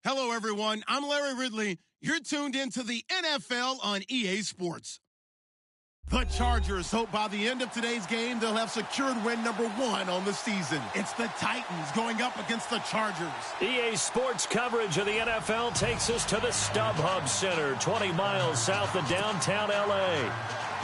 Hello, everyone. I'm Larry Ridley. You're tuned into the NFL on EA Sports. The Chargers hope by the end of today's game, they'll have secured win number 1 on the season. It's the Titans going up against the Chargers. EA Sports coverage of the NFL takes us to the StubHub Center, 20 miles south of downtown L.A.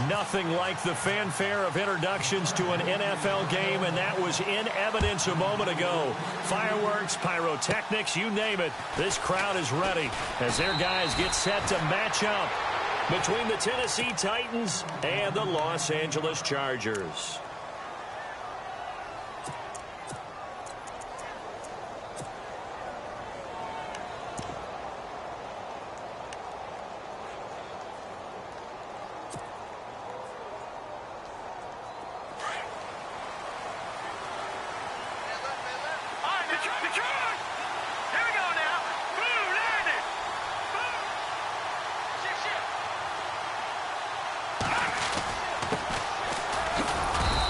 Nothing like the fanfare of introductions to an NFL game, and that was in evidence a moment ago. Fireworks, pyrotechnics, you name it. This crowd is ready as their guys get set to match up between the Tennessee Titans and the Los Angeles Chargers.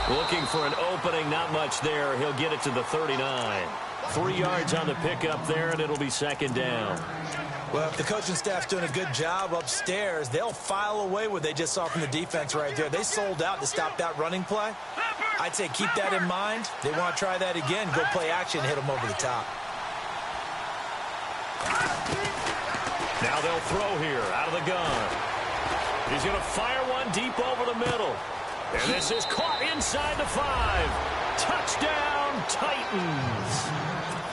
Looking for an opening, not much there. He'll get it to the 39. 3 yards on the pickup there, and it'll be second down. Well, if the coaching staff's doing a good job upstairs, they'll file away what they just saw from the defense right there. They sold out to stop that running play. I'd say keep that in mind. They want to try that again. Go play action, hit them over the top. Now they'll throw here out of the gun. He's going to fire one deep over the middle. And this is caught inside the 5. Touchdown, Titans.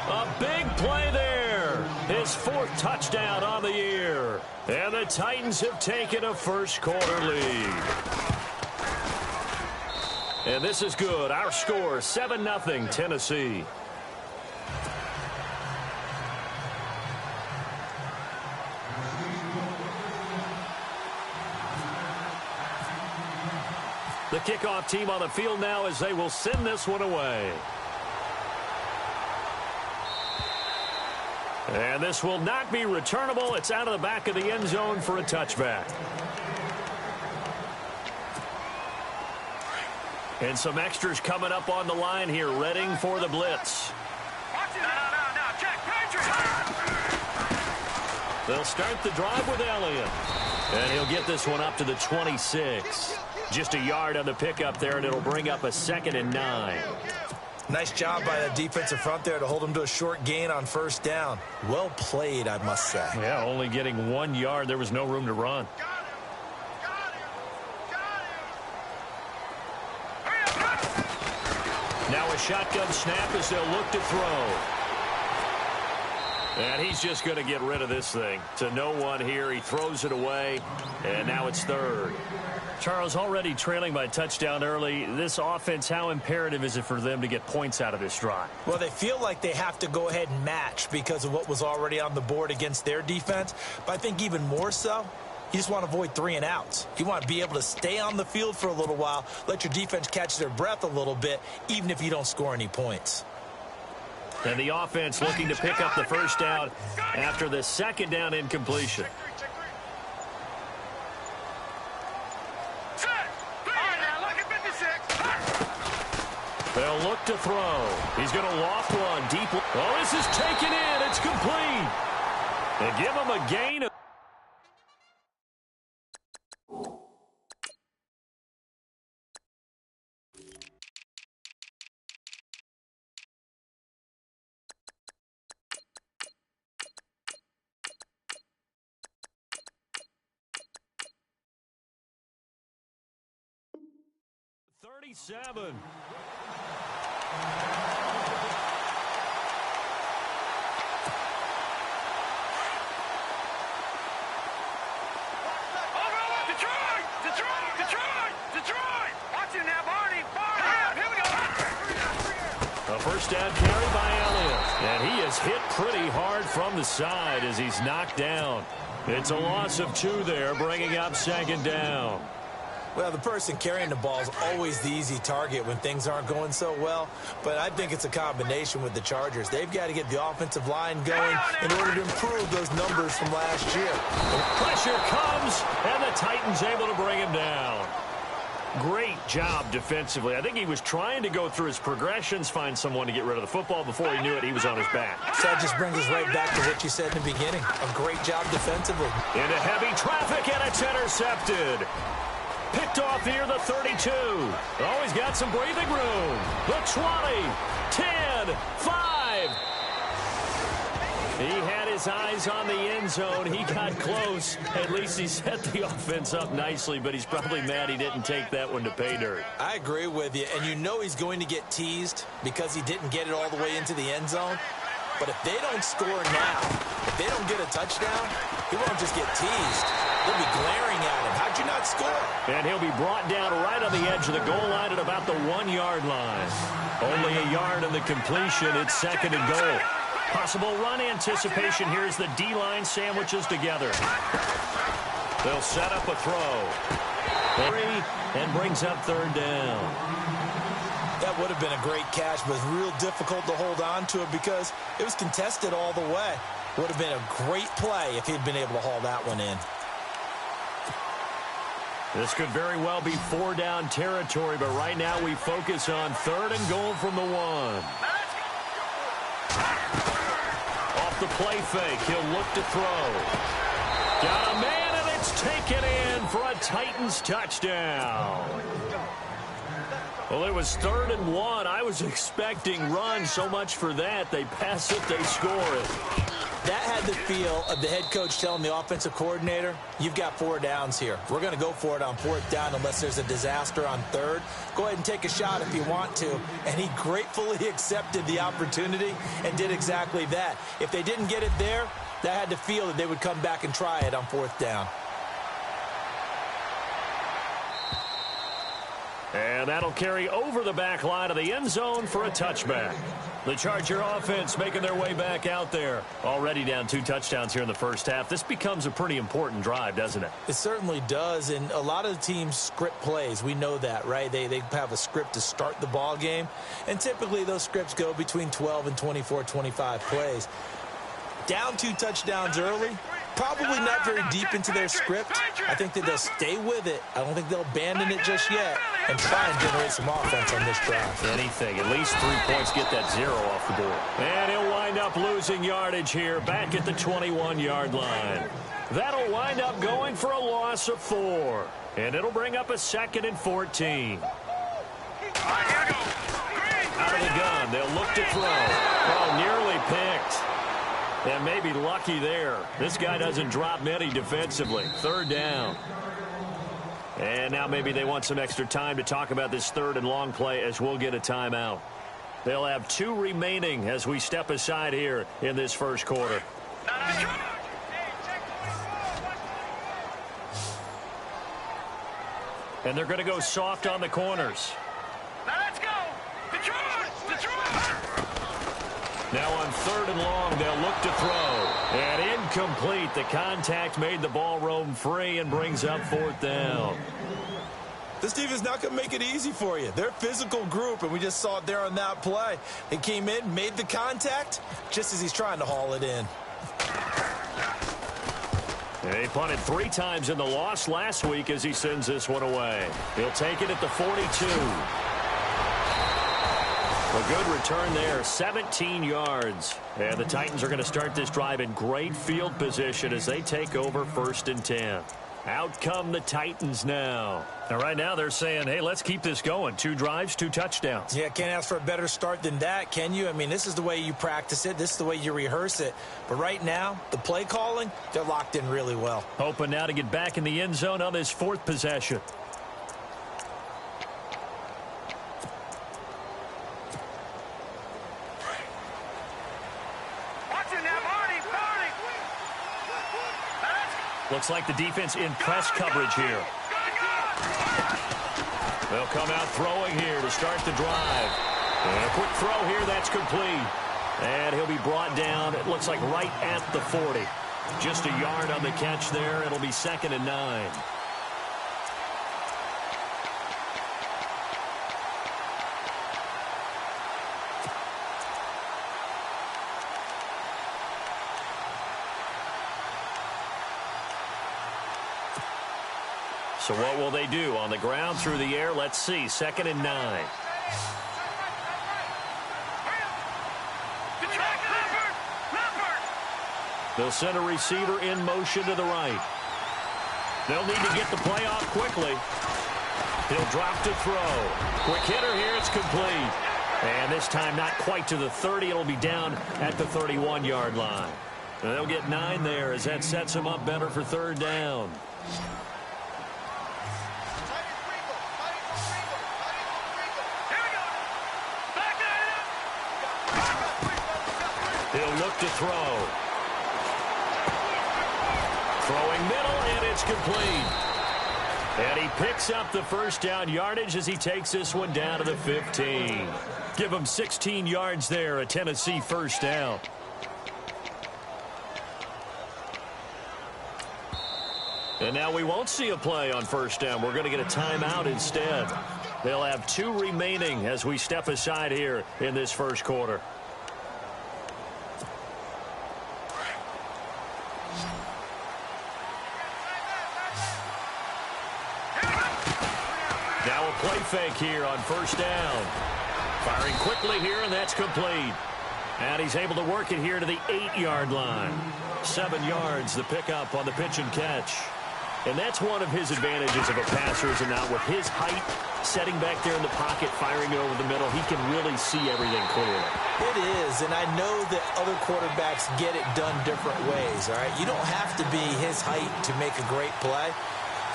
A big play there. His 4th touchdown on the year. And the Titans have taken a first-quarter lead. And this is good. Our score, 7-0 Tennessee. The kickoff team on the field now as they will send this one away. And this will not be returnable. It's out of the back of the end zone for a touchback. And some extras coming up on the line here, readying for the blitz. They'll start the drive with Elliott. And he'll get this one up to the 26. Just a yard on the pickup there, and it'll bring up a 2nd and 9. Nice job by the defensive front there to hold him to a short gain on first down. Well played, I must say. Yeah, only getting 1 yard. There was no room to run. Now a shotgun snap as they'll look to throw. And he's just going to get rid of this thing. To no one here. He throws it away, and now it's 3rd. Charles, already trailing by touchdown early. This offense, how imperative is it for them to get points out of this drive? Well, they feel like they have to go ahead and match because of what was already on the board against their defense. But I think even more so, you just want to avoid 3 and outs. You want to be able to stay on the field for a little while, let your defense catch their breath a little bit, even if you don't score any points. And the offense looking to pick up the first down after the 2nd down incompletion. They'll look to throw. He's going to loft one deep. Oh, this is taken in. It's complete. They give him a gain of... $37. A first down carry by Elliott. And he is hit pretty hard from the side as he's knocked down. It's a loss of 2 there, bringing up 2nd down. Well, the person carrying the ball is always the easy target when things aren't going so well. But I think it's a combination with the Chargers. They've got to get the offensive line going in order to improve those numbers from last year. The pressure comes, and the Titans able to bring him down. Great job defensively. I think he was trying to go through his progressions, find someone to get rid of the football. Before he knew it, he was on his back. So that just brings us right back to what you said in the beginning. A great job defensively. Into heavy traffic, and it's intercepted. Picked off near the 32. Always got some breathing room. The 20, 10, 5. He had his eyes on the end zone. He got close. At least he set the offense up nicely, but he's probably mad he didn't take that one to pay dirt. I agree with you, and you know he's going to get teased because he didn't get it all the way into the end zone. But if they don't score now, if they don't get a touchdown, he won't just get teased. They'll be glaring at him. How'd you not score? And he'll be brought down right on the edge of the goal line at about the 1-yard line. Only a yard in the completion. It's 2nd and goal. Possible run anticipation here as the D-line sandwiches together. They'll set up a throw. And brings up 3rd down. That would have been a great catch, but real difficult to hold on to it because it was contested all the way. Would have been a great play if he'd been able to haul that one in. This could very well be 4-down territory, but right now we focus on 3rd and goal from the 1. Off the play fake, he'll look to throw. Got a man, and it's taken in for a Titans touchdown. Well, it was 3rd and 1. I was expecting run, so much for that. They pass it, they score it. That had the feel of the head coach telling the offensive coordinator, you've got 4 downs here. We're going to go for it on 4th down unless there's a disaster on 3rd. Go ahead and take a shot if you want to. And he gratefully accepted the opportunity and did exactly that. If they didn't get it there, that had the feel that they would come back and try it on 4th down. And that'll carry over the back line of the end zone for a touchback. The Charger offense making their way back out there. Already down 2 touchdowns here in the first half. This becomes a pretty important drive, doesn't it? It certainly does, and a lot of the teams script plays. We know that, right? They have a script to start the ball game, and typically those scripts go between 12 and 24, 25 plays. Down 2 touchdowns early, probably not very deep into their script. I think that they'll stay with it. I don't think they'll abandon it just yet and try and generate some offense on this drive. Anything. At least 3 points, get that 0 off the board. And he'll wind up losing yardage here back at the 21-yard line. That'll wind up going for a loss of 4. And it'll bring up a 2nd and 14. Out of the gun. They'll look to throw. Oh, nearly picked. And maybe lucky there. This guy doesn't drop many defensively. 3rd down. And now maybe they want some extra time to talk about this 3rd and long play as we'll get a timeout. They'll have 2 remaining as we step aside here in this first quarter. And they're going to go soft on the corners. Let's go. Now on 3rd and long, they'll look to throw. And incomplete. The contact made the ball roam free and brings up 4th down. This defense not going to make it easy for you. They're a physical group, and we just saw it there on that play. They came in, made the contact, just as he's trying to haul it in. He punted 3 times in the loss last week as he sends this one away. He'll take it at the 42. A good return there, 17 yards. And the Titans are going to start this drive in great field position as they take over 1st and 10. Out come the Titans now. And right now they're saying, hey, let's keep this going. 2 drives, 2 touchdowns. Yeah, can't ask for a better start than that, can you? I mean, this is the way you practice it. This is the way you rehearse it. But right now, the play calling, they're locked in really well. Hoping now to get back in the end zone on this 4th possession. Looks like the defense in press coverage here. They'll come out throwing here to start the drive. And a quick throw here, that's complete. And he'll be brought down, it looks like right at the 40. Just a yard on the catch there. It'll be 2nd and 9. So what will they do? On the ground, through the air, let's see. 2nd and 9. They'll send a receiver in motion to the right. They'll need to get the play off quickly. He'll drop to throw. Quick hitter here. It's complete. And this time not quite to the 30. It'll be down at the 31-yard line. And they'll get 9 there as that sets them up better for 3rd down. He'll look to throw. Throwing middle, and it's complete. And he picks up the 1st down yardage as he takes this one down to the 15. Give him 16 yards there, a Tennessee 1st down. And now we won't see a play on 1st down. We're going to get a timeout instead. They'll have 2 remaining as we step aside here in this 1st quarter. Now a play fake here on 1st down. Firing quickly here, and that's complete. And he's able to work it here to the 8-yard line. 7 yards, the pickup on the pitch and catch. And that's one of his advantages of a passer, is not with his height, setting back there in the pocket, firing it over the middle. He can really see everything clearly. It is, and I know that other quarterbacks get it done different ways, all right? You don't have to be his height to make a great play.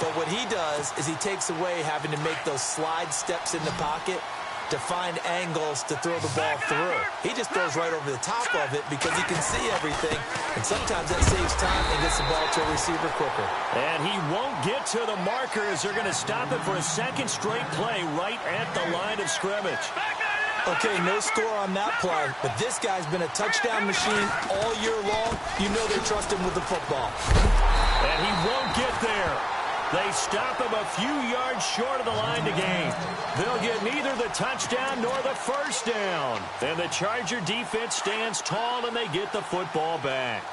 But what he does is he takes away having to make those slide steps in the pocket to find angles to throw the ball through. He just throws right over the top of it because he can see everything, and sometimes that saves time and gets the ball to a receiver quicker. And he won't get to the marker as they're going to stop it for a 2nd straight play right at the line of scrimmage. Okay, no score on that play, but this guy's been a touchdown machine all year long. You know they trust him with the football. And he won't get there. They stop him a few yards short of the line to gain. They'll get neither the touchdown nor the 1st down. And the Charger defense stands tall, and they get the football back.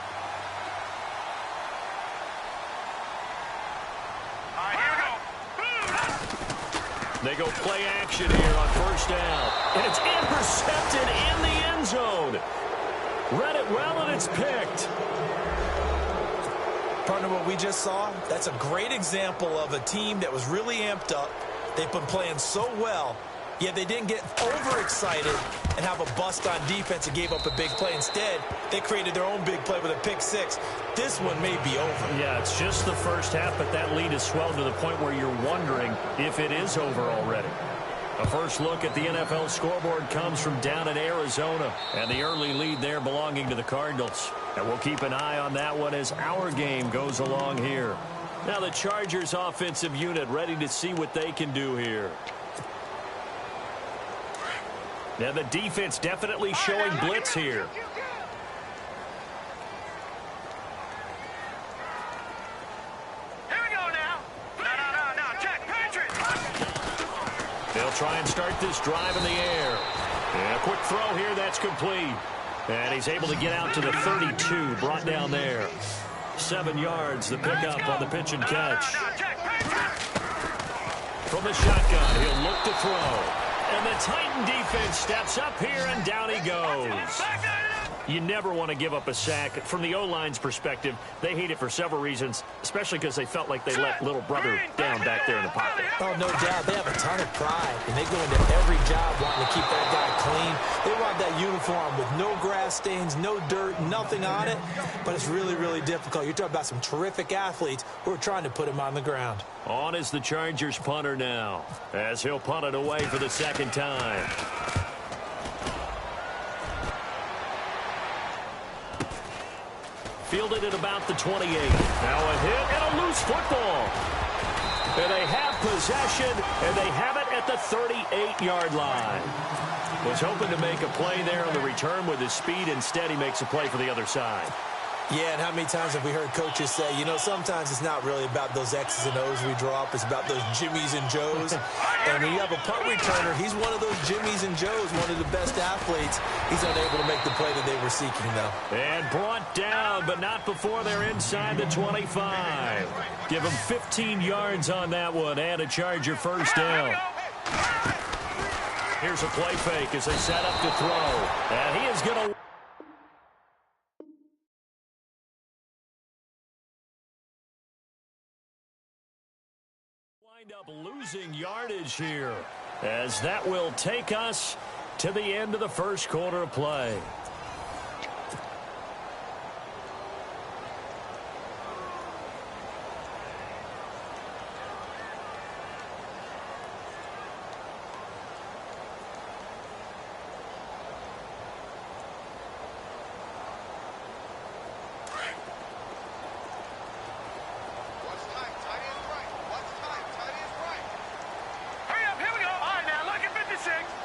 They go play action here on 1st down. And it's intercepted in the end zone. Read it well, and it's picked. Partner, what we just saw, that's a great example of a team that was really amped up. They've been playing so well, yet they didn't get overexcited and have a bust on defense and gave up a big play. Instead, they created their own big play with a pick 6. This one may be over. Yeah, it's just the 1st half, but that lead has swelled to the point where you're wondering if it is over already. A first look at the NFL scoreboard comes from down in Arizona, and the early lead there belonging to the Cardinals. And we'll keep an eye on that one as our game goes along here. Now the Chargers offensive unit ready to see what they can do here. Now the defense definitely showing blitz here. They'll try and start this drive in the air. And a quick throw here, that's complete. And he's able to get out to the 32, brought down there. 7 yards, the pickup on the pitch and catch. From the shotgun, he'll look to throw. And the Titan defense steps up here, and down he goes. You never want to give up a sack. From the O-line's perspective, they hate it for several reasons, especially because they felt like they let little brother down back there in the pocket. Oh, no doubt. They have a ton of pride, and they go into every job wanting to keep that guy clean. They want that uniform with no grass stains, no dirt, nothing on it, but it's really, really difficult. You're talking about some terrific athletes who are trying to put him on the ground. On is the Chargers punter now, as he'll punt it away for the 2nd time. Fielded at about the 28. Now a hit and a loose football. And they have possession, and they have it at the 38-yard line. Was hoping to make a play there on the return with his speed. Instead, he makes a play for the other side. Yeah, and how many times have we heard coaches say, you know, sometimes it's not really about those X's and O's we draw up. It's about those Jimmies and Joes. And when you have a punt returner, he's one of those Jimmies and Joes, one of the best athletes. He's unable to make the play that they were seeking, though. And brought down, but not before they're inside the 25. Give him 15 yards on that one and a Charger first down. Here's a play fake as they set up to throw. And he is going to... wind up losing yardage here, as that will take us to the end of the first quarter of play.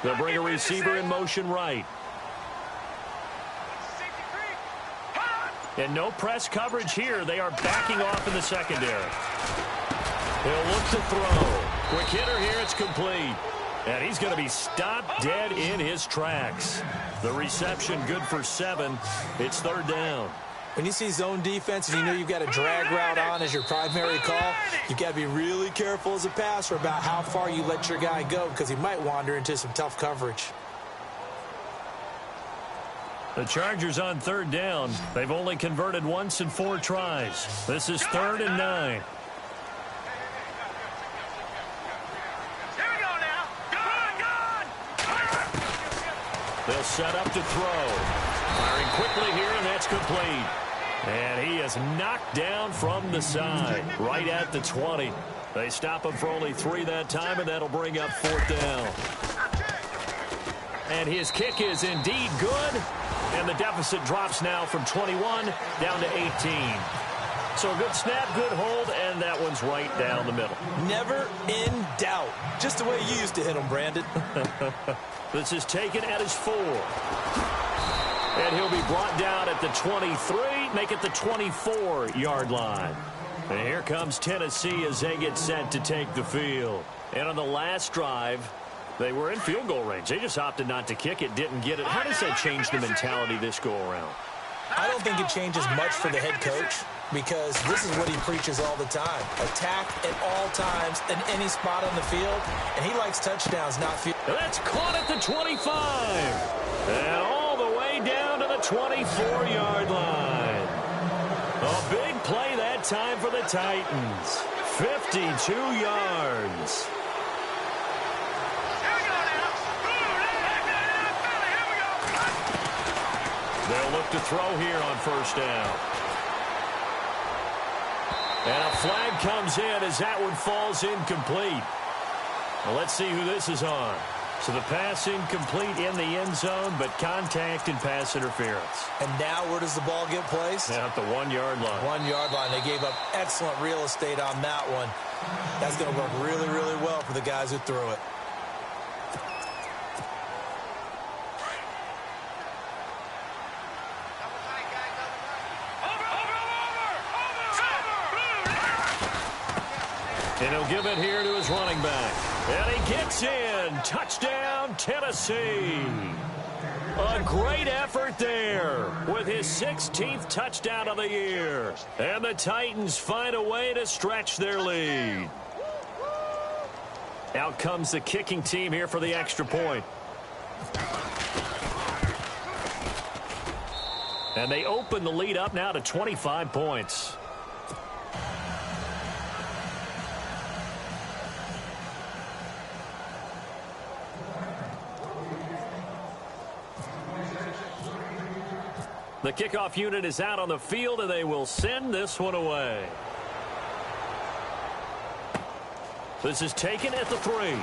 They'll bring a receiver in motion right. And no press coverage here. They are backing off in the secondary. He'll look to throw. Quick hitter here. It's complete. And he's going to be stopped dead in his tracks. The reception good for 7. It's third down. When you see zone defense and you know you've got a drag route on as your primary call, you've got to be really careful as a passer about how far you let your guy go, because he might wander into some tough coverage. The Chargers on third down. They've only converted once in 4 tries. This is 3rd and 9. Here we go now. Good. They'll set up to throw. Firing quickly here, and that's complete. And he is knocked down from the side, right at the 20. They stop him for only 3 that time, and that'll bring up 4th down. And his kick is indeed good, and the deficit drops now from 21 down to 18. So a good snap, good hold, and that one's right down the middle. Never in doubt. Just the way you used to hit him, Brandon. This is taken at his 4. And he'll be brought down at the 23, make it the 24-yard line. And here comes Tennessee as they get set to take the field. And on the last drive, they were in field goal range. They just opted not to kick it, didn't get it. How does that change the mentality this go-around? I don't think it changes much for the head coach, because this is what he preaches all the time. Attack at all times in any spot on the field, and he likes touchdowns, not field. That's caught at the 25. And all the way down to the 24-yard line. A big play that time for the Titans. 52 yards. They'll look to throw here on first down. And a flag comes in as that one falls incomplete. Well, let's see who this is on. So the pass incomplete in the end zone, but contact and pass interference. And now where does the ball get placed? At the 1-yard line. 1-yard line. They gave up excellent real estate on that one. That's going to work really, really well for the guys who threw it. And he'll give it here to his running back. And he gets in. Touchdown, Tennessee. A great effort there with his 16th touchdown of the year. And the Titans find a way to stretch their lead. Out comes the kicking team here for the extra point. And they open the lead up now to 25 points. The kickoff unit is out on the field, and they will send this one away. This is taken at the 3. And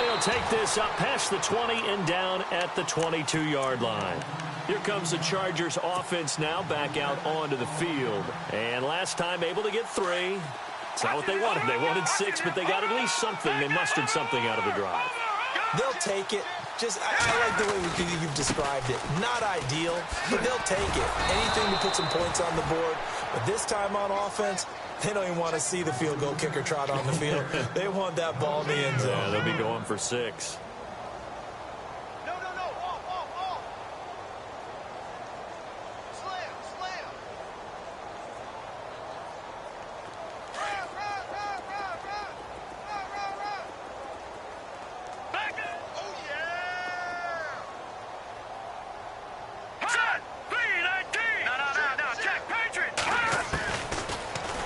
he'll take this up past the 20 and down at the 22-yard line. Here comes the Chargers offense now back out onto the field. And last time able to get 3. It's not what they wanted. They wanted 6, but they got at least something. They mustered something out of the drive. They'll take it I like the way you've described it. Not ideal, but they'll take it. Anything to put some points on the board. But this time on offense, they don't even want to see the field goal kicker trot on the field. They want that ball in the end zone. Yeah, they'll be going for 6.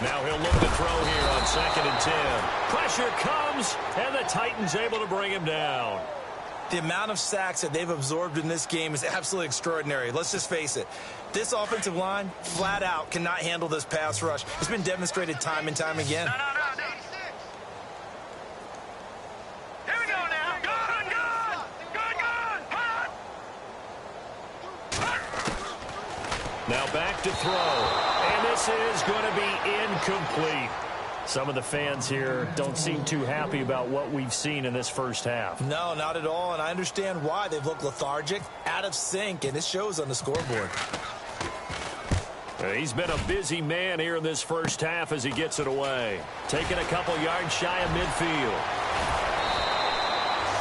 Now he'll look to throw here on 2nd and 10. Pressure comes, and the Titans able to bring him down. The amount of sacks that they've absorbed in this game is absolutely extraordinary. Let's just face it. This offensive line, flat out, cannot handle this pass rush. It's been demonstrated time and time again. Here we go now. Good, good. Now back to throw. And this is going to be incomplete. Some of the fans here don't seem too happy about what we've seen in this first half. No, not at all, and I understand why. They've looked lethargic, out of sync, and it shows on the scoreboard. He's been a busy man here in this first half as he gets it away. Taking a couple yards shy of midfield.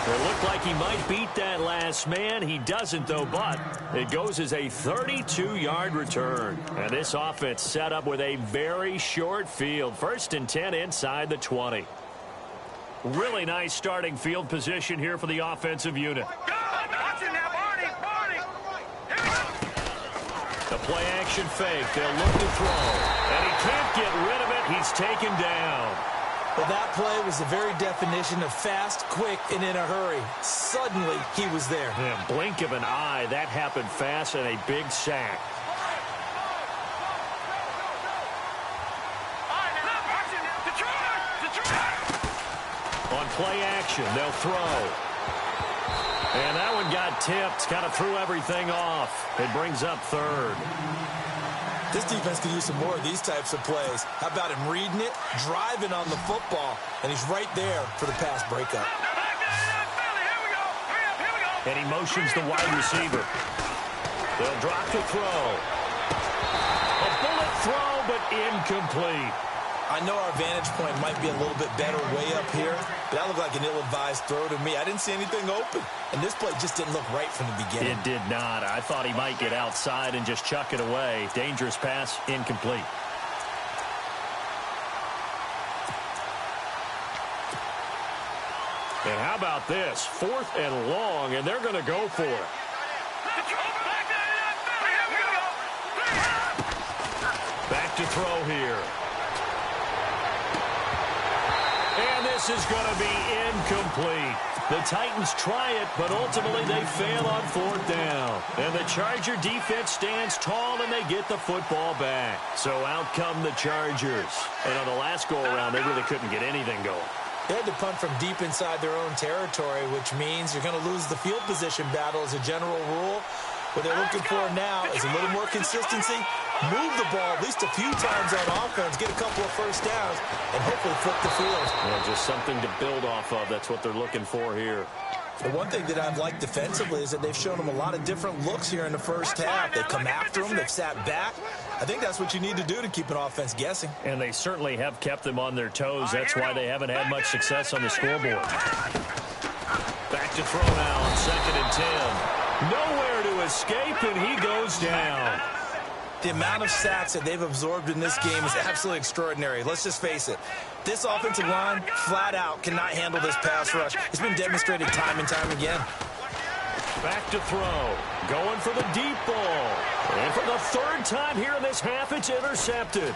It looked like he might beat that last man. He doesn't, though, but it goes as a 32-yard return. And this offense set up with a very short field. 1st and 10 inside the 20. Really nice starting field position here for the offensive unit. The play-action fake. They'll look to throw. And he can't get rid of it. He's taken down. Well, that play was the very definition of fast, quick, and in a hurry. Suddenly, he was there. Yeah, blink of an eye. That happened fast and a big sack. On play action, they'll throw. And that one got tipped. Kind of threw everything off. It brings up 3rd. This defense could use some more of these types of plays. How about him reading it, driving on the football, and he's right there for the pass breakup. And he motions the wide receiver. They'll drop the throw. A bullet throw, but incomplete. I know our vantage point might be a little bit better way up here, but that looked like an ill-advised throw to me. I didn't see anything open, and this play just didn't look right from the beginning. It did not. I thought he might get outside and just chuck it away. Dangerous pass, incomplete. And how about this? 4th and long, and they're going to go for it. Back to throw here. And this is going to be incomplete. The Titans try it, but ultimately they fail on 4th down. And the Charger defense stands tall, and they get the football back. So out come the Chargers. And on the last go-around, they really couldn't get anything going. They had to punt from deep inside their own territory, which means you're going to lose the field position battle as a general rule. What they're looking for now is a little more consistency, move the ball at least a few times on offense, get a couple of first downs, and hopefully flip the field. Yeah, just something to build off of. That's what they're looking for here. The one thing that I've liked defensively is that they've shown them a lot of different looks here in the first half. They've come after them. They've sat back. I think that's what you need to do to keep an offense guessing. And they certainly have kept them on their toes. That's why they haven't had much success on the scoreboard. Back to throw now on 2nd and 10. Nowhere to escape, and he goes down. The amount of sacks that they've absorbed in this game is absolutely extraordinary. Let's just face it. This offensive line, flat out, cannot handle this pass rush. It's been demonstrated time and time again. Back to throw. Going for the deep ball. And for the 3rd time here in this half, it's intercepted.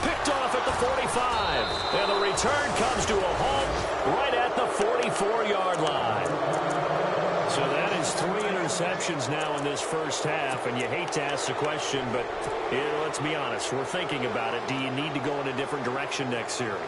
Picked off at the 45. And the return comes to a halt right at the 44-yard line. So that is 3 interceptions now in this first half, and you hate to ask the question, but let's be honest, we're thinking about it. Do you need to go in a different direction next series?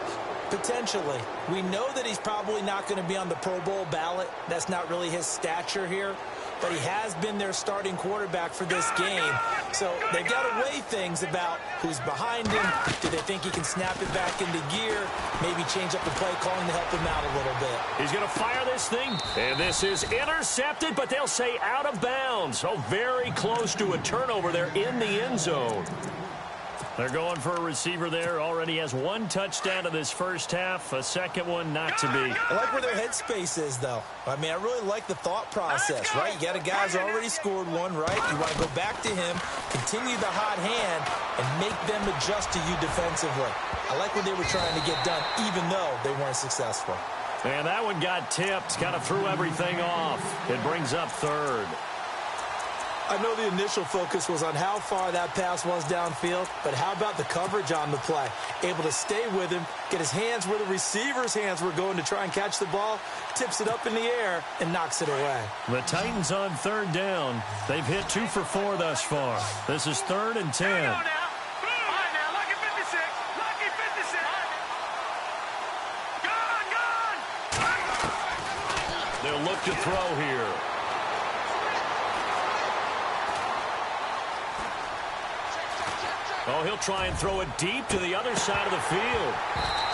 Potentially. We know that he's probably not going to be on the Pro Bowl ballot. That's not really his stature here. but he has been their starting quarterback for this game. So they've got to weigh things about who's behind him. Do they think he can snap it back into gear? Maybe change up the play calling to help him out a little bit. He's going to fire this thing, and this is intercepted, but they'll say out of bounds. Oh, very close to a turnover there in the end zone. They're going for a receiver there. Already has one touchdown in this first half. A second one not to be. I like where their headspace is, though. I mean, I really like the thought process, right? You got a guy who's already scored one, right? You want to go back to him, continue the hot hand, and make them adjust to you defensively. I like what they were trying to get done, even though they weren't successful. And that one got tipped, kind of threw everything off. It brings up third. I know the initial focus was on how far that pass was downfield, but how about the coverage on the play? Able to stay with him, get his hands where the receiver's hands were going to try and catch the ball, tips it up in the air, and knocks it away. The Titans on third down. They've hit 2 for 4 thus far. This is 3rd and 10. They'll look to throw here. Oh, he'll try and throw it deep to the other side of the field.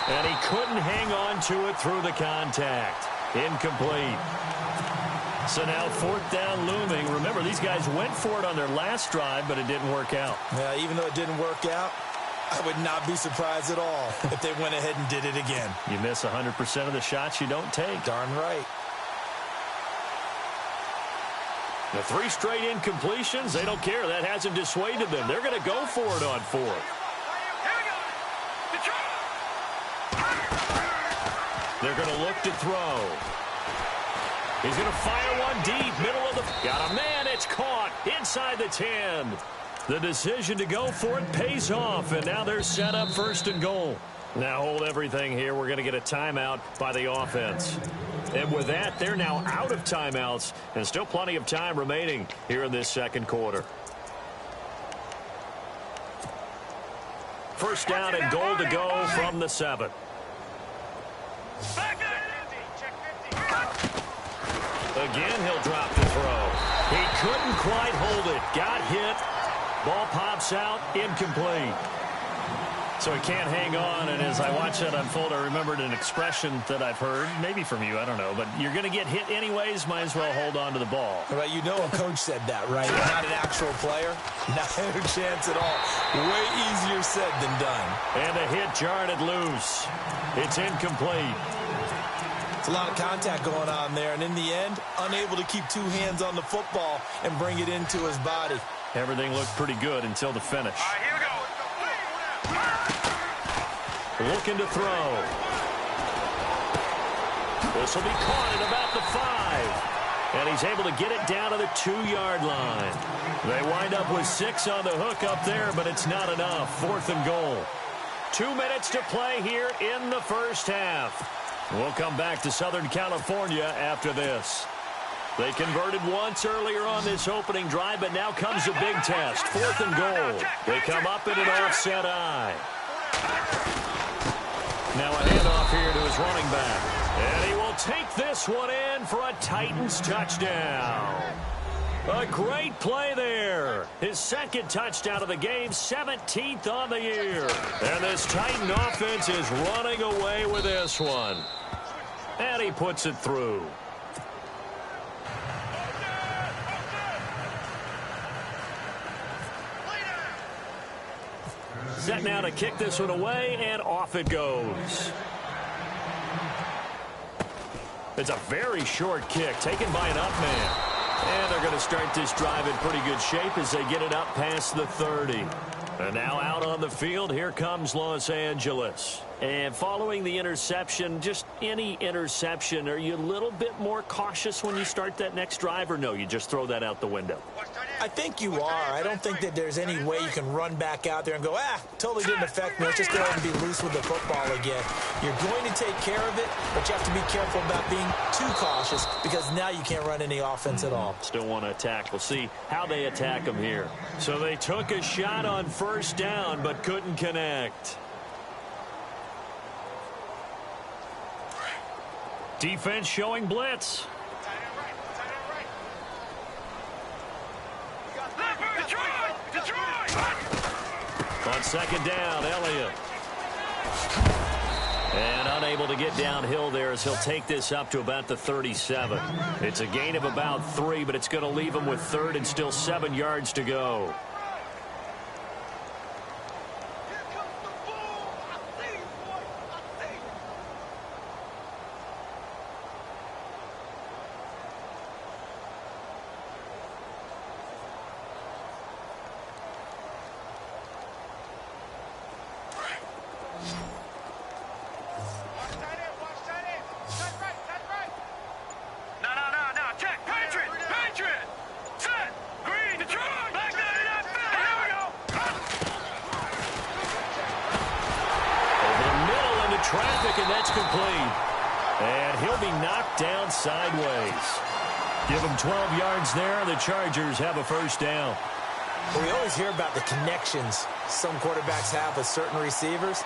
And he couldn't hang on to it through the contact. Incomplete. So now 4th down looming. Remember, these guys went for it on their last drive, but it didn't work out. Yeah, even though it didn't work out, I would not be surprised at all if they went ahead and did it again. You miss 100% of the shots you don't take. Darn right. The 3 straight incompletions, they don't care. That hasn't dissuaded them. They're going to go for it on 4th. They're going to look to throw. He's going to fire one deep, middle of the... Got a man, it's caught inside the 10. The decision to go for it pays off, and now they're set up 1st and goal. Now hold everything here. We're going to get a timeout by the offense. And with that, they're now out of timeouts, and still plenty of time remaining here in this second quarter. 1st down and goal to go from the 7. Again, he'll drop the throw. He couldn't quite hold it. Got hit. Ball pops out. Incomplete. So he can't hang on, and as I watch that unfold, I remembered an expression that I've heard, maybe from you, I don't know, but you're going to get hit anyways, might as well hold on to the ball. Well, you know a coach said that, right? Not an actual player. Not a chance at all. Way easier said than done. And a hit jarred it loose. It's incomplete. It's a lot of contact going on there, and in the end, unable to keep 2 hands on the football and bring it into his body. Everything looked pretty good until the finish. All right, here we go. Looking to throw. This will be caught at about the 5. And he's able to get it down to the 2-yard line. They wind up with 6 on the hook up there, but it's not enough. 4th and goal. 2 minutes to play here in the first half. We'll come back to Southern California after this. They converted once earlier on this opening drive, but now comes a big test. 4th and goal. They come up in an offset eye. Now a handoff here to his running back. And he will take this one in for a Titans touchdown. A great play there. His 2nd touchdown of the game, 17th on the year. And this Titan offense is running away with this one. And he puts it through. Set now to kick this one away, and off it goes. It's a very short kick taken by an up man. And they're going to start this drive in pretty good shape as they get it up past the 30. And now out on the field, here comes Los Angeles. And following the interception, just any interception, are you a little bit more cautious when you start that next drive, or no, you just throw that out the window? I think you are. I don't think that there's any way you can run back out there and go, totally didn't affect me. Let's just go ahead and be loose with the football again. You're going to take care of it, but you have to be careful about being too cautious because now you can't run any offense at all. Still want to attack. We'll see how they attack them here. So they took a shot on 1st down, but couldn't connect. Defense showing blitz. second down, Elliott. And unable to get downhill there as he'll take this up to about the 37. It's a gain of about 3, but it's going to leave him with third and still 7 yards to go. Traffic, and that's complete. And he'll be knocked down sideways. Give him 12 yards there. The Chargers have a first down. Well, we always hear about the connections some quarterbacks have with certain receivers.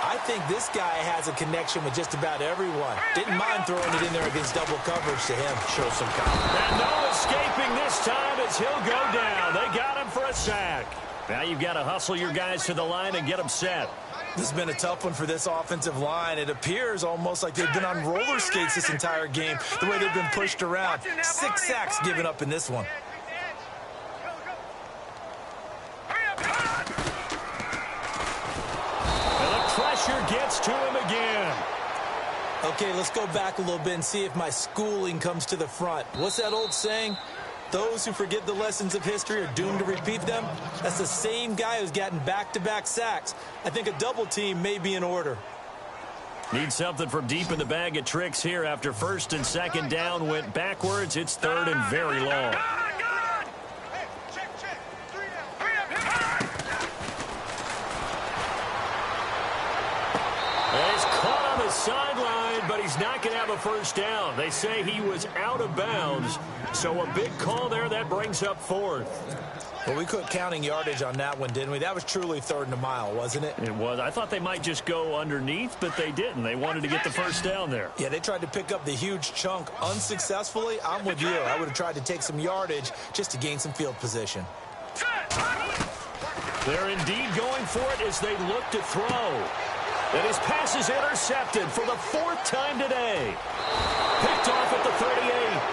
I think this guy has a connection with just about everyone. Didn't mind throwing it in there against double coverage to him. Show some confidence. And no escaping this time as he'll go down. They got him for a sack. Now you've got to hustle your guys to the line and get them set. This has been a tough one for this offensive line. It appears almost like they've been on roller skates this entire game, the way they've been pushed around. 6 sacks given up in this one. And the pressure gets to him again. Okay, let's go back a little bit and see if my schooling comes to the front. What's that old saying? Those who forget the lessons of history are doomed to repeat them. That's the same guy who's gotten back-to-back sacks. I think a double team may be in order. Need something from deep in the bag of tricks here after first and second down went backwards. It's third and very long. He's caught on the sideline, but he's not going to have a first down. They say he was out of bounds, so a big call there. That brings up fourth. Well, we quit counting yardage on that one, didn't we? That was truly third and a mile, wasn't it? It was. I thought they might just go underneath, but they didn't. They wanted to get the first down there. Yeah, they tried to pick up the huge chunk unsuccessfully. I'm with you. I would have tried to take some yardage just to gain some field position. They're indeed going for it as they look to throw. And his pass is intercepted for the 4th time today. Picked off at the 38.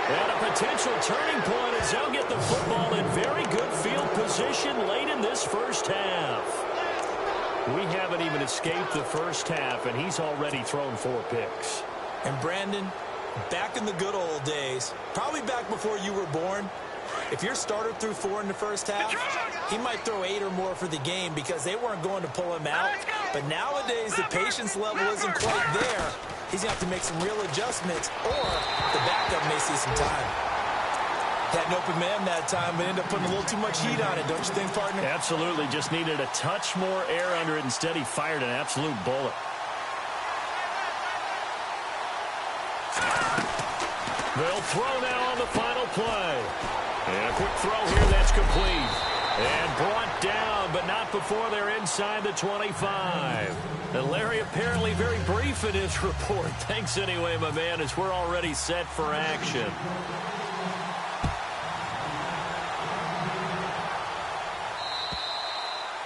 And a potential turning point as they'll get the football in very good field position late in this first half. We haven't even escaped the first half, and he's already thrown 4 picks. And Brandon, back in the good old days, probably back before you were born, if your starter threw 4 in the first half, he might throw 8 or more for the game because they weren't going to pull him out. But nowadays, the patience level isn't quite there. He's going to have to make some real adjustments, or the backup may see some time. Had an open man that time, but ended up putting a little too much heat on it, don't you think, partner? Absolutely. Just needed a touch more air under it. Instead, he fired an absolute bullet. They'll throw now on the final play. And a quick throw here, that's complete. And brought down, but not before they're inside the 25. And Larry apparently very brief in his report. Thanks anyway, my man, as we're already set for action.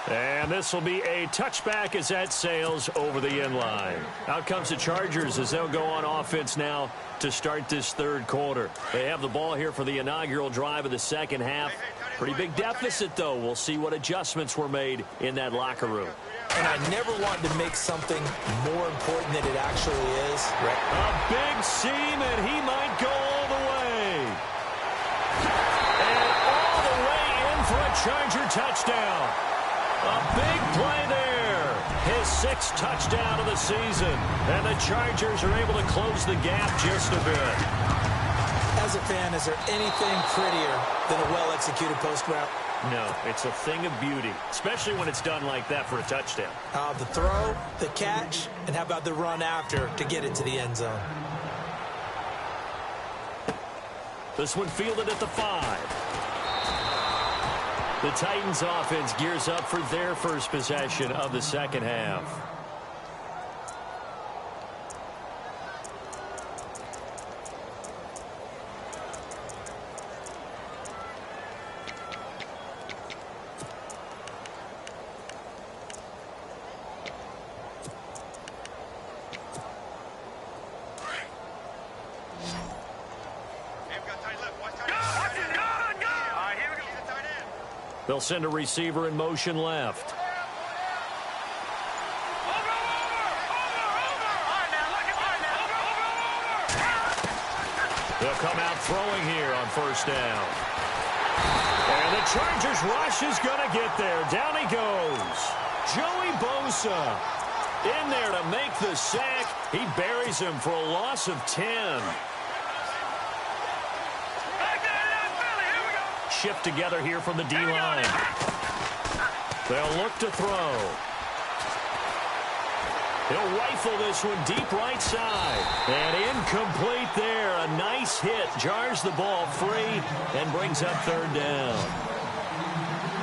And this will be a touchback as that sails over the end line. Out comes the Chargers as they'll go on offense now to start this third quarter. They have the ball here for the inaugural drive of the second half. Pretty big deficit, though. We'll see what adjustments were made in that locker room. And I never wanted to make something more important than it actually is. Right? A big seam, and he might go all the way. And all the way in for a Charger touchdown. A big play there. His 6th touchdown of the season. And the Chargers are able to close the gap just a bit. As a fan, is there anything prettier than a well-executed post route? No, it's a thing of beauty, especially when it's done like that for a touchdown. The throw, the catch, and how about the run after to get it to the end zone? This one fielded at the 5. The Titans offense gears up for their first possession of the second half. They'll send a receiver in motion left. They'll come out throwing here on first down. And the Chargers rush is going to get there. Down he goes. Joey Bosa in there to make the sack. He buries him for a loss of 10. Shift together here from the D-line. They'll look to throw. He'll rifle this one deep right side. And incomplete there. A nice hit. Jars the ball free and brings up third down.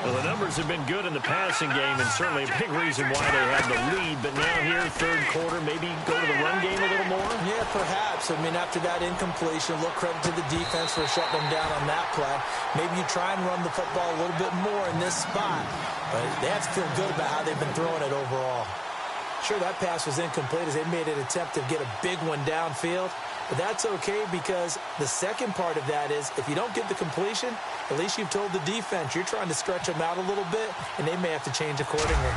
Well, the numbers have been good in the passing game, and certainly a big reason why they had the lead. But now here, third quarter, maybe go to the run game a little more? Yeah, perhaps. I mean, after that incompletion, a little credit to the defense for shutting them down on that play. Maybe you try and run the football a little bit more in this spot. But they have to feel good about how they've been throwing it overall. Sure, that pass was incomplete as they made an attempt to get a big one downfield. But that's okay because the second part of that is if you don't get the completion, at least you've told the defense you're trying to stretch them out a little bit, and they may have to change accordingly.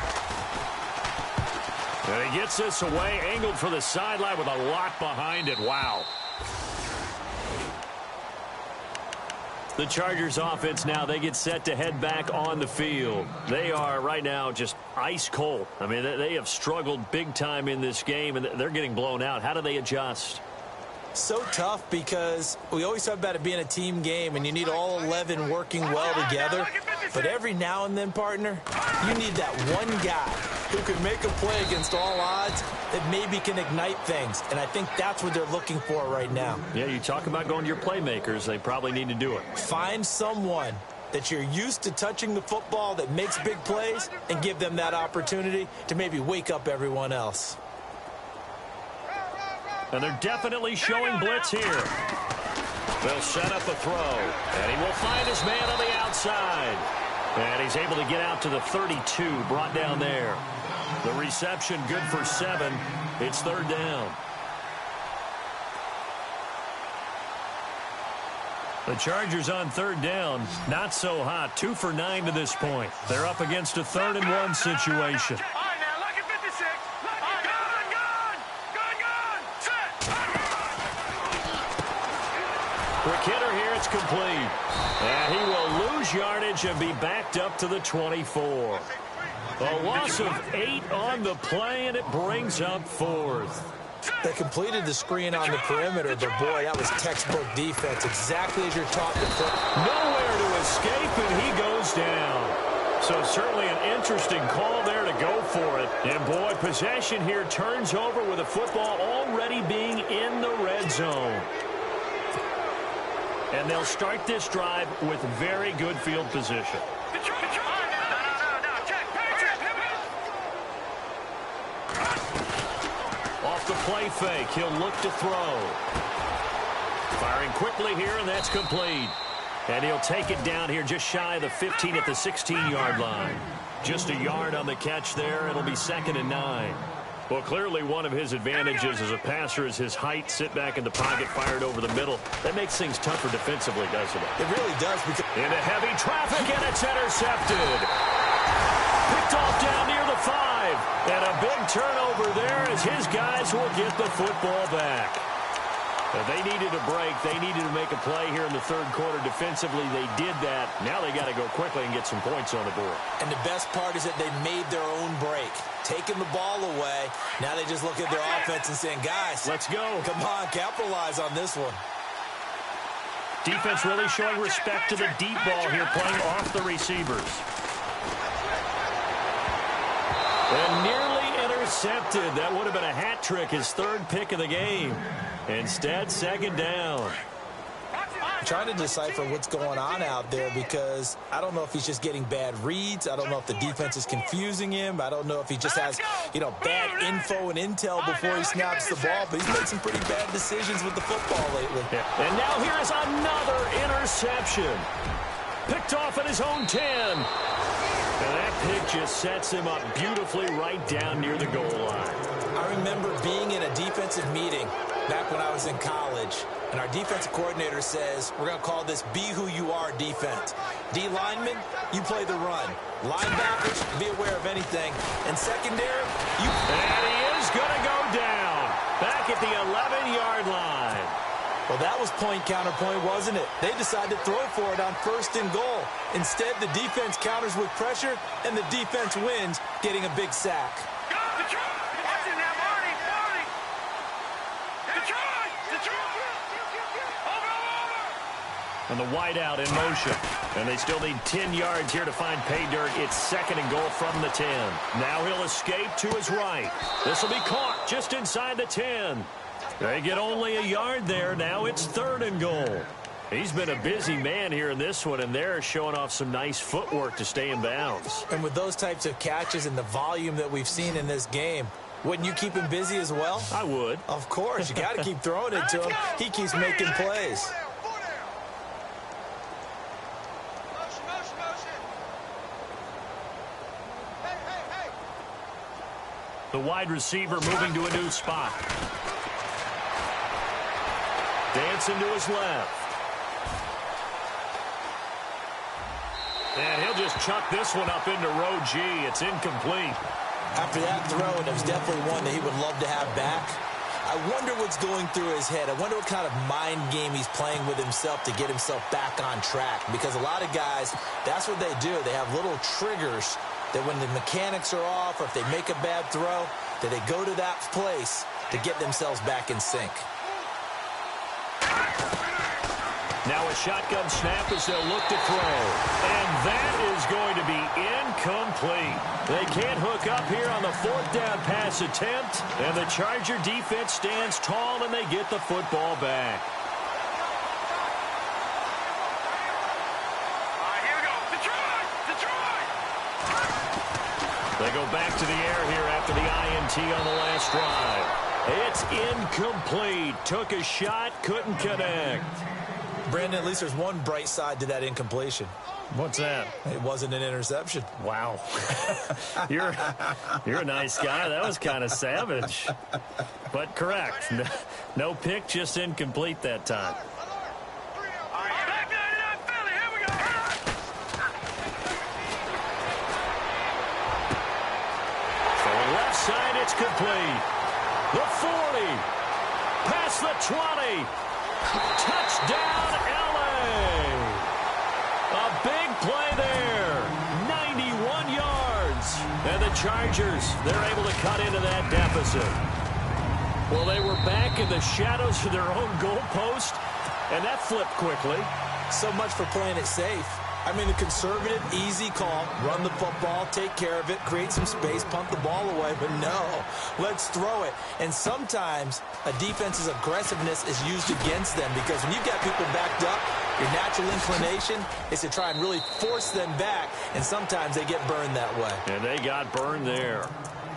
And he gets this away, angled for the sideline with a lot behind it. Wow. The Chargers offense now, they get set to head back on the field. They are right now just ice cold. I mean, they have struggled big time in this game, and they're getting blown out. How do they adjust? So tough because we always talk about it being a team game, and you need all 11 working well together. But every now and then, partner, you need that one guy who can make a play against all odds that maybe can ignite things. And I think that's what they're looking for right now. Yeah, you talk about going to your playmakers. They probably need to do it. Find someone that you're used to touching the football that makes big plays and give them that opportunity to maybe wake up everyone else. And they're definitely showing blitz here. They'll set up a throw. And he will find his man on the outside. And he's able to get out to the 32, brought down there. The reception good for 7. It's third down. The Chargers on third down, not so hot. 2 for 9 to this point. They're up against a 3rd and 1 situation. Quick hitter here, it's complete. And he will lose yardage and be backed up to the 24. A loss of 8 on the play, and it brings up 4th. They completed the screen on the perimeter, but boy, that was textbook defense, exactly as you're taught to play. Nowhere to escape, and he goes down. So certainly an interesting call there to go for it. And boy, possession here turns over with the football already being in the red zone. And they'll start this drive with very good field position. Off the play fake, he'll look to throw. Firing quickly here, and that's complete. And he'll take it down here just shy of the 15 at the 16-yard line. Just a yard on the catch there. It'll be 2nd and 9. Well, clearly one of his advantages as a passer is his height. Sit back in the pocket, fired over the middle. That makes things tougher defensively, doesn't it? It really does. Into heavy traffic, and it's intercepted. Picked off down near the 5. And a big turnover there as his guys will get the football back. They needed a break. They needed to make a play here in the 3rd quarter. Defensively, they did that. Now they got to go quickly and get some points on the board. And the best part is that they made their own break. Taking the ball away. Now they just look at their offense and saying, guys, let's go. Come on, capitalize on this one. Defense really showing respect to the deep ball here, playing off the receivers. And nearly intercepted. That would have been a hat trick, his 3rd pick of the game. Instead, 2nd down. I'm trying to decipher what's going on out there because I don't know if he's just getting bad reads. I don't know if the defense is confusing him. I don't know if he just has, bad info and intel before he snaps the ball. But he's made some pretty bad decisions with the football lately. Yeah. And now here is another interception. Picked off at his own 10. And that pick just sets him up beautifully right down near the goal line. I remember being in a defensive meeting back when I was in college, and our defensive coordinator says, we're going to call this be who you are defense. D linemen, you play the run. Linebackers, be aware of anything. And secondary, you... And he is going to go down. Back at the 11-yard line. Well, that was point counterpoint, wasn't it? They decided to throw for it on 1st and goal. Instead, the defense counters with pressure, and the defense wins, getting a big sack. And the wideout in motion. And they still need 10 yards here to find pay dirt. It's 2nd and goal from the 10. Now he'll escape to his right. This will be caught just inside the 10. They get only a yard there. Now it's 3rd and goal. He's been a busy man here in this one, and they're showing off some nice footwork to stay in bounds. And with those types of catches and the volume that we've seen in this game, wouldn't you keep him busy as well? I would. Of course. You got to keep throwing it to him. He keeps making plays. The wide receiver moving to a new spot. Dancing to his left. And he'll just chuck this one up into row G. It's incomplete. After that throw, and it was definitely one that he would love to have back. I wonder what's going through his head. I wonder what kind of mind game he's playing with himself to get himself back on track. Because a lot of guys, that's what they do. They have little triggers that when the mechanics are off or if they make a bad throw, that they go to that place to get themselves back in sync. Now a shotgun snap as they'll look to throw. And that is going to be incomplete. They can't hook up here on the 4th down pass attempt. And the Charger defense stands tall and they get the football back. They go back to the air here after the INT on the last drive. It's incomplete. Took a shot, couldn't connect. Brandon, at least there's one bright side to that incompletion. What's that? It wasn't an interception. Wow. You're a nice guy. That was kind of savage. But correct. No pick, just incomplete that time. Side, it's complete. The 40. Past the 20. Touchdown, L.A. A big play there. 91 yards. And the Chargers, they're able to cut into that deficit. Well, they were back in the shadows of their own goalpost, and that flipped quickly. So much for playing it safe. I mean, the conservative, easy call, run the football, take care of it, create some space, punt the ball away. But no, let's throw it. And sometimes a defense's aggressiveness is used against them because when you've got people backed up, your natural inclination is to try and really force them back, and sometimes they get burned that way. And they got burned there.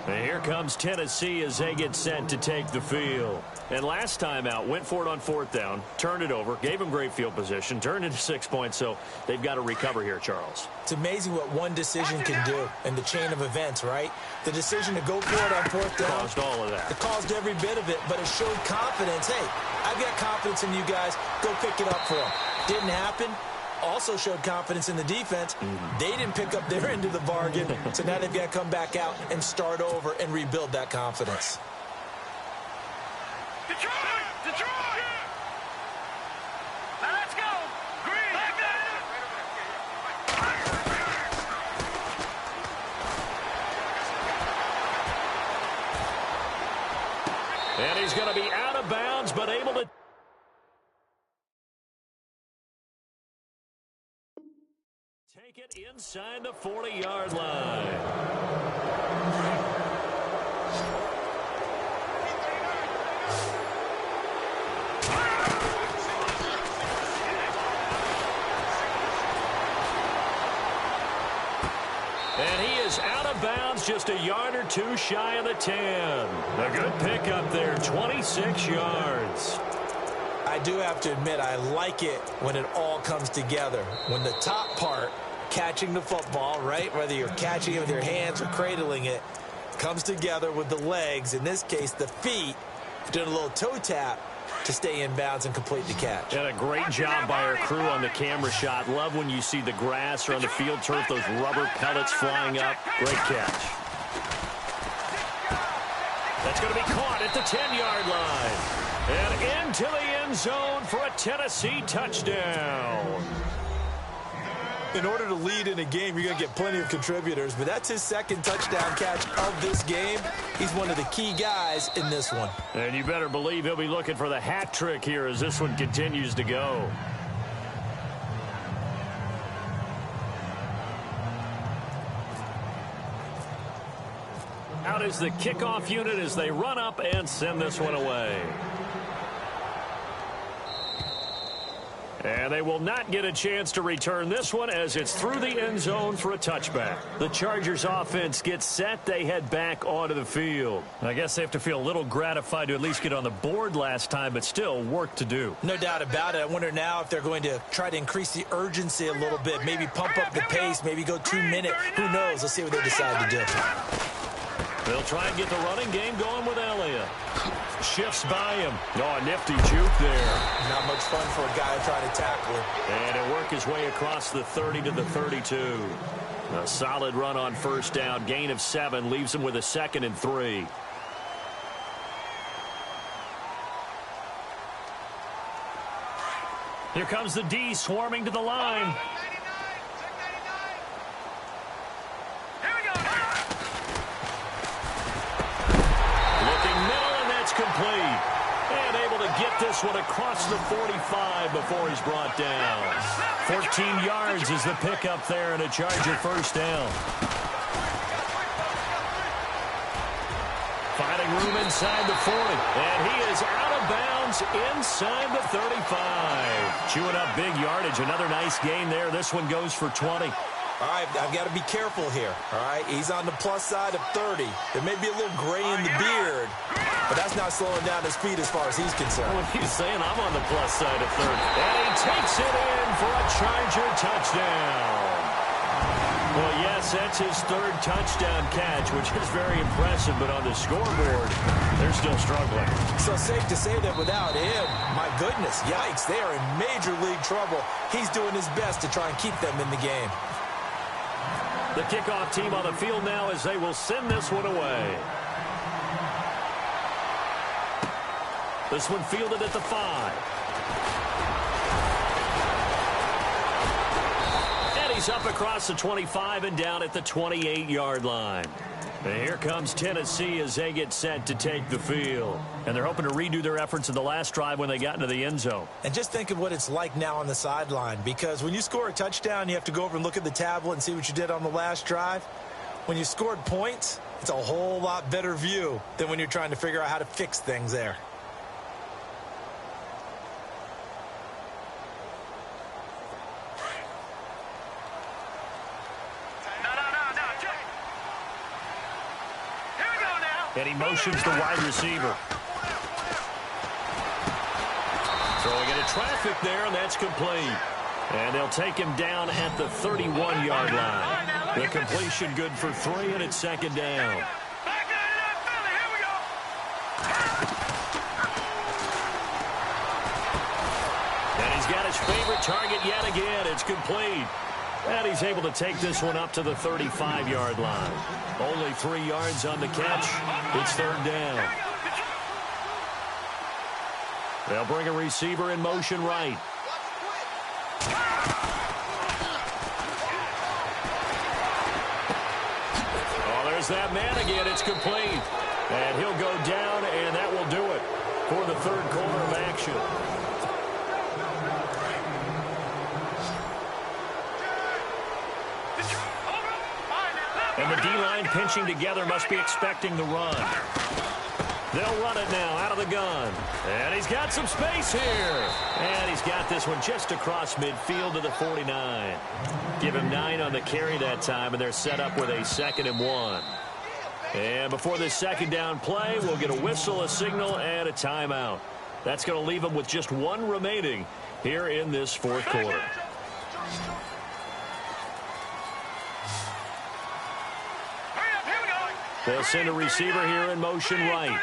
And here comes Tennessee as they get set to take the field. And last time out, went for it on 4th down, turned it over, gave them great field position, turned into 6 points, so they've got to recover here, Charles. It's amazing what one decision can do in the chain of events, right? The decision to go for it on 4th down. Caused all of that. It caused every bit of it, but it showed confidence. Hey, I've got confidence in you guys. Go pick it up for them. Didn't happen. Also showed confidence in the defense. They didn't pick up their end of the bargain, so now they've got to come back out and start over and rebuild that confidence. Detroit! Detroit! Now let's go! Green! Back there! And he's going to be out of bounds, but able to take it inside the 40-yard line. And he is out of bounds, just a yard or two shy of the 10. A good pickup there, 26 yards. I do have to admit, I like it when it all comes together. When the top part, catching the football, right, whether you're catching it with your hands or cradling it, comes together with the legs, in this case the feet, Did a little toe tap to stay in bounds and complete the catch. And a great job by our crew on the camera shot. Love when you see the grass or on the field turf, those rubber pellets flying up. Great catch. That's going to be caught at the 10-yard line. And into the end zone for a Tennessee touchdown. In order to lead in a game, you're going to get plenty of contributors, but that's his second touchdown catch of this game. He's one of the key guys in this one. And you better believe he'll be looking for the hat trick here as this one continues to go. Out is the kickoff unit as they run up and send this one away. And they will not get a chance to return this one as it's through the end zone for a touchback. The Chargers offense gets set. They head back onto the field. I guess they have to feel a little gratified to at least get on the board last time, but still work to do. No doubt about it. I wonder now if they're going to try to increase the urgency a little bit, maybe pump up the pace, maybe go 2 minute. Who knows? Let's see what they decide to do. They'll try and get the running game going with Elliott. Shifts by him. Oh, a nifty juke there. Not much fun for a guy trying to tackle him. And he'll work his way across the 30 to the 32. A solid run on first down. Gain of 7 leaves him with a 2nd and 3. Here comes the D swarming to the line. Complete. And able to get this one across the 45 before he's brought down. 14 yards is the pickup there and a Charger first down. Finding room inside the 40. And he is out of bounds inside the 35. Chewing up big yardage. Another nice gain there. This one goes for 20. All right, I've got to be careful here. All right, he's on the plus side of 30. There may be a little gray in the beard, but that's not slowing down his speed as far as he's concerned. Well, he's saying I'm on the plus side of 30. And he takes it in for a Charger touchdown. Well, yes, that's his 3rd touchdown catch, which is very impressive, but on the scoreboard, they're still struggling. So safe to say that without him, my goodness, yikes, they are in major league trouble. He's doing his best to try and keep them in the game. The kickoff team on the field now as they will send this one away. This one fielded at the 5. And he's up across the 25 and down at the 28-yard line. And here comes Tennessee as they get set to take the field. And they're hoping to redo their efforts in the last drive when they got into the end zone. And just think of what it's like now on the sideline, because when you score a touchdown, you have to go over and look at the tablet and see what you did on the last drive. When you scored points, it's a whole lot better view than when you're trying to figure out how to fix things there. And he motions the wide receiver. Throwing into traffic there, and that's complete. And they'll take him down at the 31-yard line. The completion good for 3, and it's 2nd down. And he's got his favorite target yet again. It's complete. And he's able to take this one up to the 35-yard line. Only 3 yards on the catch. It's 3rd down. They'll bring a receiver in motion right. Oh, there's that man again. It's complete. And he'll go down, and that will do it for the 3rd quarter of action. And the D-line pinching together must be expecting the run. They'll run it now out of the gun. And he's got some space here. And he's got this one just across midfield to the 49. Give him 9 on the carry that time, and they're set up with a 2nd and 1. And before this 2nd down play, we'll get a whistle, a signal, and a timeout. That's going to leave them with just 1 remaining here in this 4th quarter. They'll send a receiver here in motion right.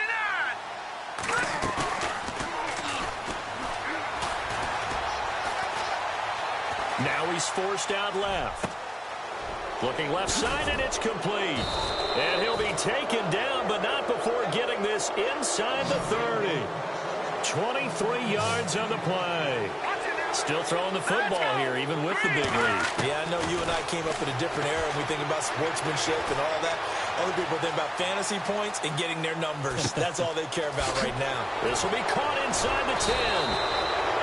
He's forced out left. Looking left side, and it's complete. And he'll be taken down, but not before getting this inside the 30. 23 yards on the play. Still throwing the football here, even with the big lead. Yeah, I know you and I came up in a different era, and we think about sportsmanship and all that. Other people think about fantasy points and getting their numbers. That's all they care about right now. This will be caught inside the 10.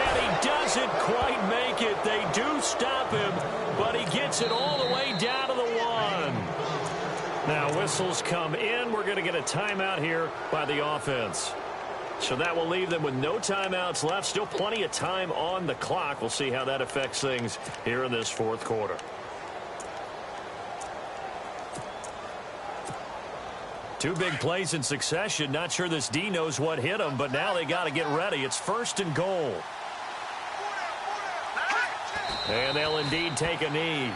And he doesn't quite make it. They do stop him, but he gets it all the way down to the 1. Now, whistles come in. We're going to get a timeout here by the offense. So that will leave them with no timeouts left. Still plenty of time on the clock. We'll see how that affects things here in this fourth quarter. Two big plays in succession. Not sure this D knows what hit him, but now they got to get ready. It's 1st and goal. And they'll indeed take a knee.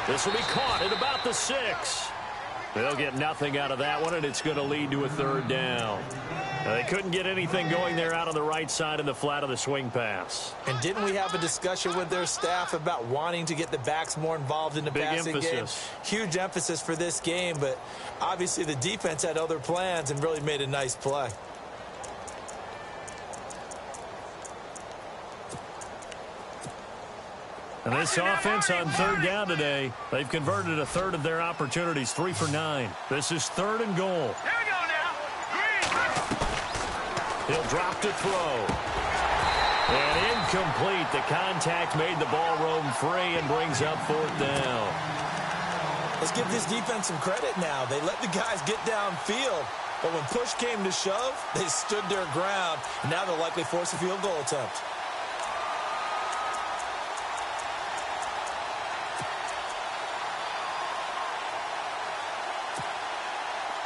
This will be caught at about the 6. They'll get nothing out of that one, and it's going to lead to a 3rd down. Now, they couldn't get anything going there out on the right side in the flat of the swing pass. And didn't we have a discussion with their staff about wanting to get the backs more involved in the passing game? Huge emphasis for this game, but obviously the defense had other plans and really made a nice play. And this offense on 3rd down today, they've converted a 1/3 of their opportunities, 3 for 9. This is 3rd and goal. Here we go now. He'll drop to throw. And incomplete. The contact made the ball roam free and brings up 4th down. Let's give this defense some credit now. They let the guys get downfield, but when push came to shove, they stood their ground, and now they'll likely force a field goal attempt.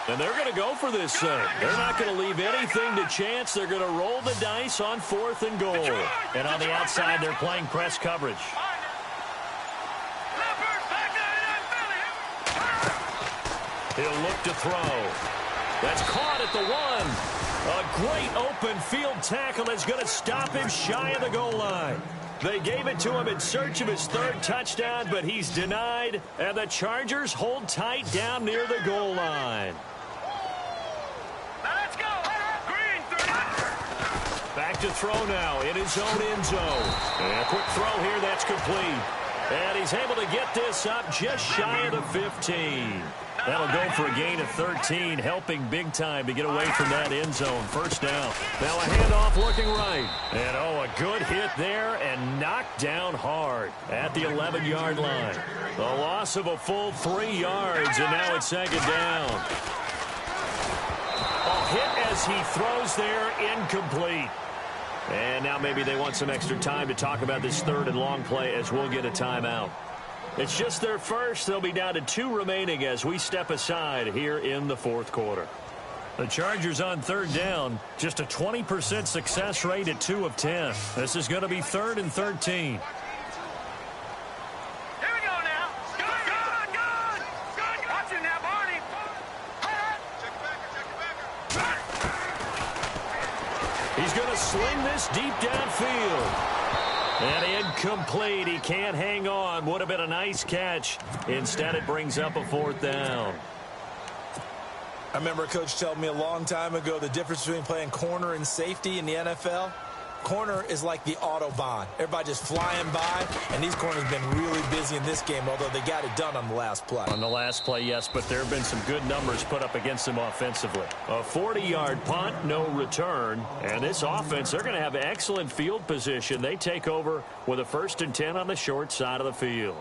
And they're going to go for this thing. They're not going to leave anything to chance. They're going to roll the dice on 4th and goal. And on the outside, they're playing press coverage. He'll look to throw. That's caught at the 1. A great open field tackle that's going to stop him shy of the goal line. They gave it to him in search of his 3rd touchdown, but he's denied. And the Chargers hold tight down near the goal line. Back to throw now in his own end zone. And a quick throw here, that's complete. And he's able to get this up just shy of the 15. That'll go for a gain of 13, helping big time to get away from that end zone. 1st down. Now a handoff looking right. And, a good hit there and knocked down hard at the 11-yard line. The loss of a full 3 yards, and now it's 2nd down. A hit as he throws there, incomplete. And now maybe they want some extra time to talk about this 3rd and long play as we'll get a timeout. It's just their first. They'll be down to 2 remaining as we step aside here in the 4th quarter. The Chargers on 3rd down, just a 20% success rate at 2 of 10. This is going to be 3rd and 13. He's going to sling this deep downfield. And incomplete. He can't hang on. Would have been a nice catch. Instead, it brings up a 4th down. I remember a coach telling me a long time ago the difference between playing corner and safety in the NFL. Corner is like the Autobahn. Everybody just flying by, and these corners have been really busy in this game, although they got it done on the last play. On the last play, yes, but there have been some good numbers put up against them offensively. A 40-yard punt, no return, and this offense, they're going to have excellent field position. They take over with a 1st and 10 on the short side of the field.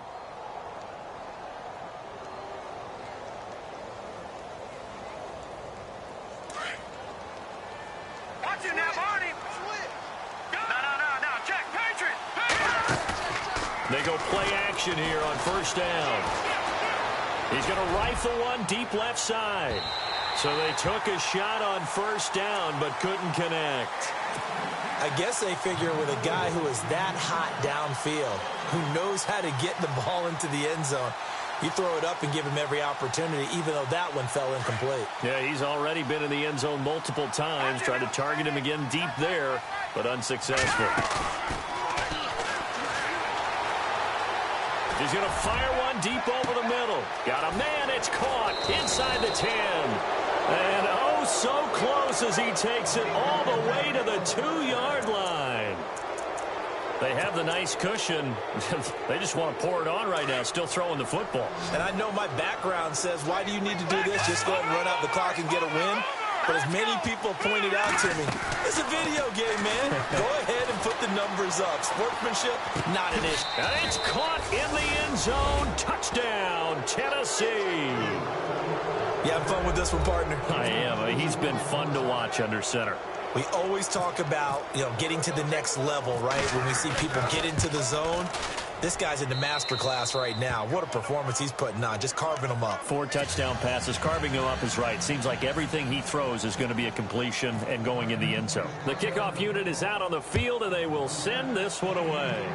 They go play action here on 1st down. He's going to rifle one deep left side. So they took a shot on 1st down but couldn't connect. I guess they figure with a guy who is that hot downfield, who knows how to get the ball into the end zone, you throw it up and give him every opportunity, even though that one fell incomplete. Yeah, he's already been in the end zone multiple times, tried to target him again deep there, but unsuccessful. He's going to fire one deep over the middle. Got a man, it's caught inside the 10. And oh, so close as he takes it all the way to the 2-yard line. They have the nice cushion. They just want to pour it on right now, still throwing the football. And I know my background says, why do you need to do this? Just go ahead and run out the clock and get a win. But as many people pointed out to me, it's a video game, man. Go ahead and put the numbers up. Sportsmanship, not an issue. And it's caught in the end zone. Touchdown, Tennessee. You having fun with this one, partner? I am. He's been fun to watch under center. We always talk about, getting to the next level, right? When we see people get into the zone, this guy's in the master class right now. What a performance he's putting on, just carving them up. 4 touchdown passes. Carving him up is right. Seems like everything he throws is going to be a completion and going in the end zone. The kickoff unit is out on the field, and they will send this one away.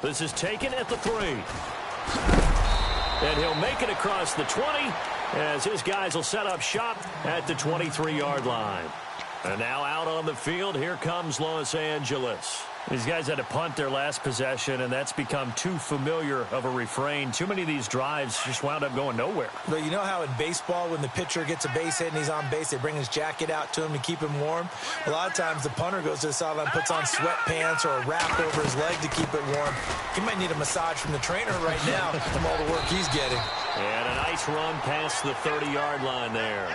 This is taken at the 3. And he'll make it across the 20 as his guys will set up shop at the 23-yard line. And now out on the field, here comes Los Angeles. These guys had to punt their last possession, and that's become too familiar of a refrain. Too many of these drives just wound up going nowhere. But you know how in baseball, when the pitcher gets a base hit and he's on base, they bring his jacket out to him to keep him warm? A lot of times the punter goes to the sideline, puts on sweatpants or a wrap over his leg to keep it warm. He might need a massage from the trainer right now from all the work he's getting. And a nice run past the 30-yard line there.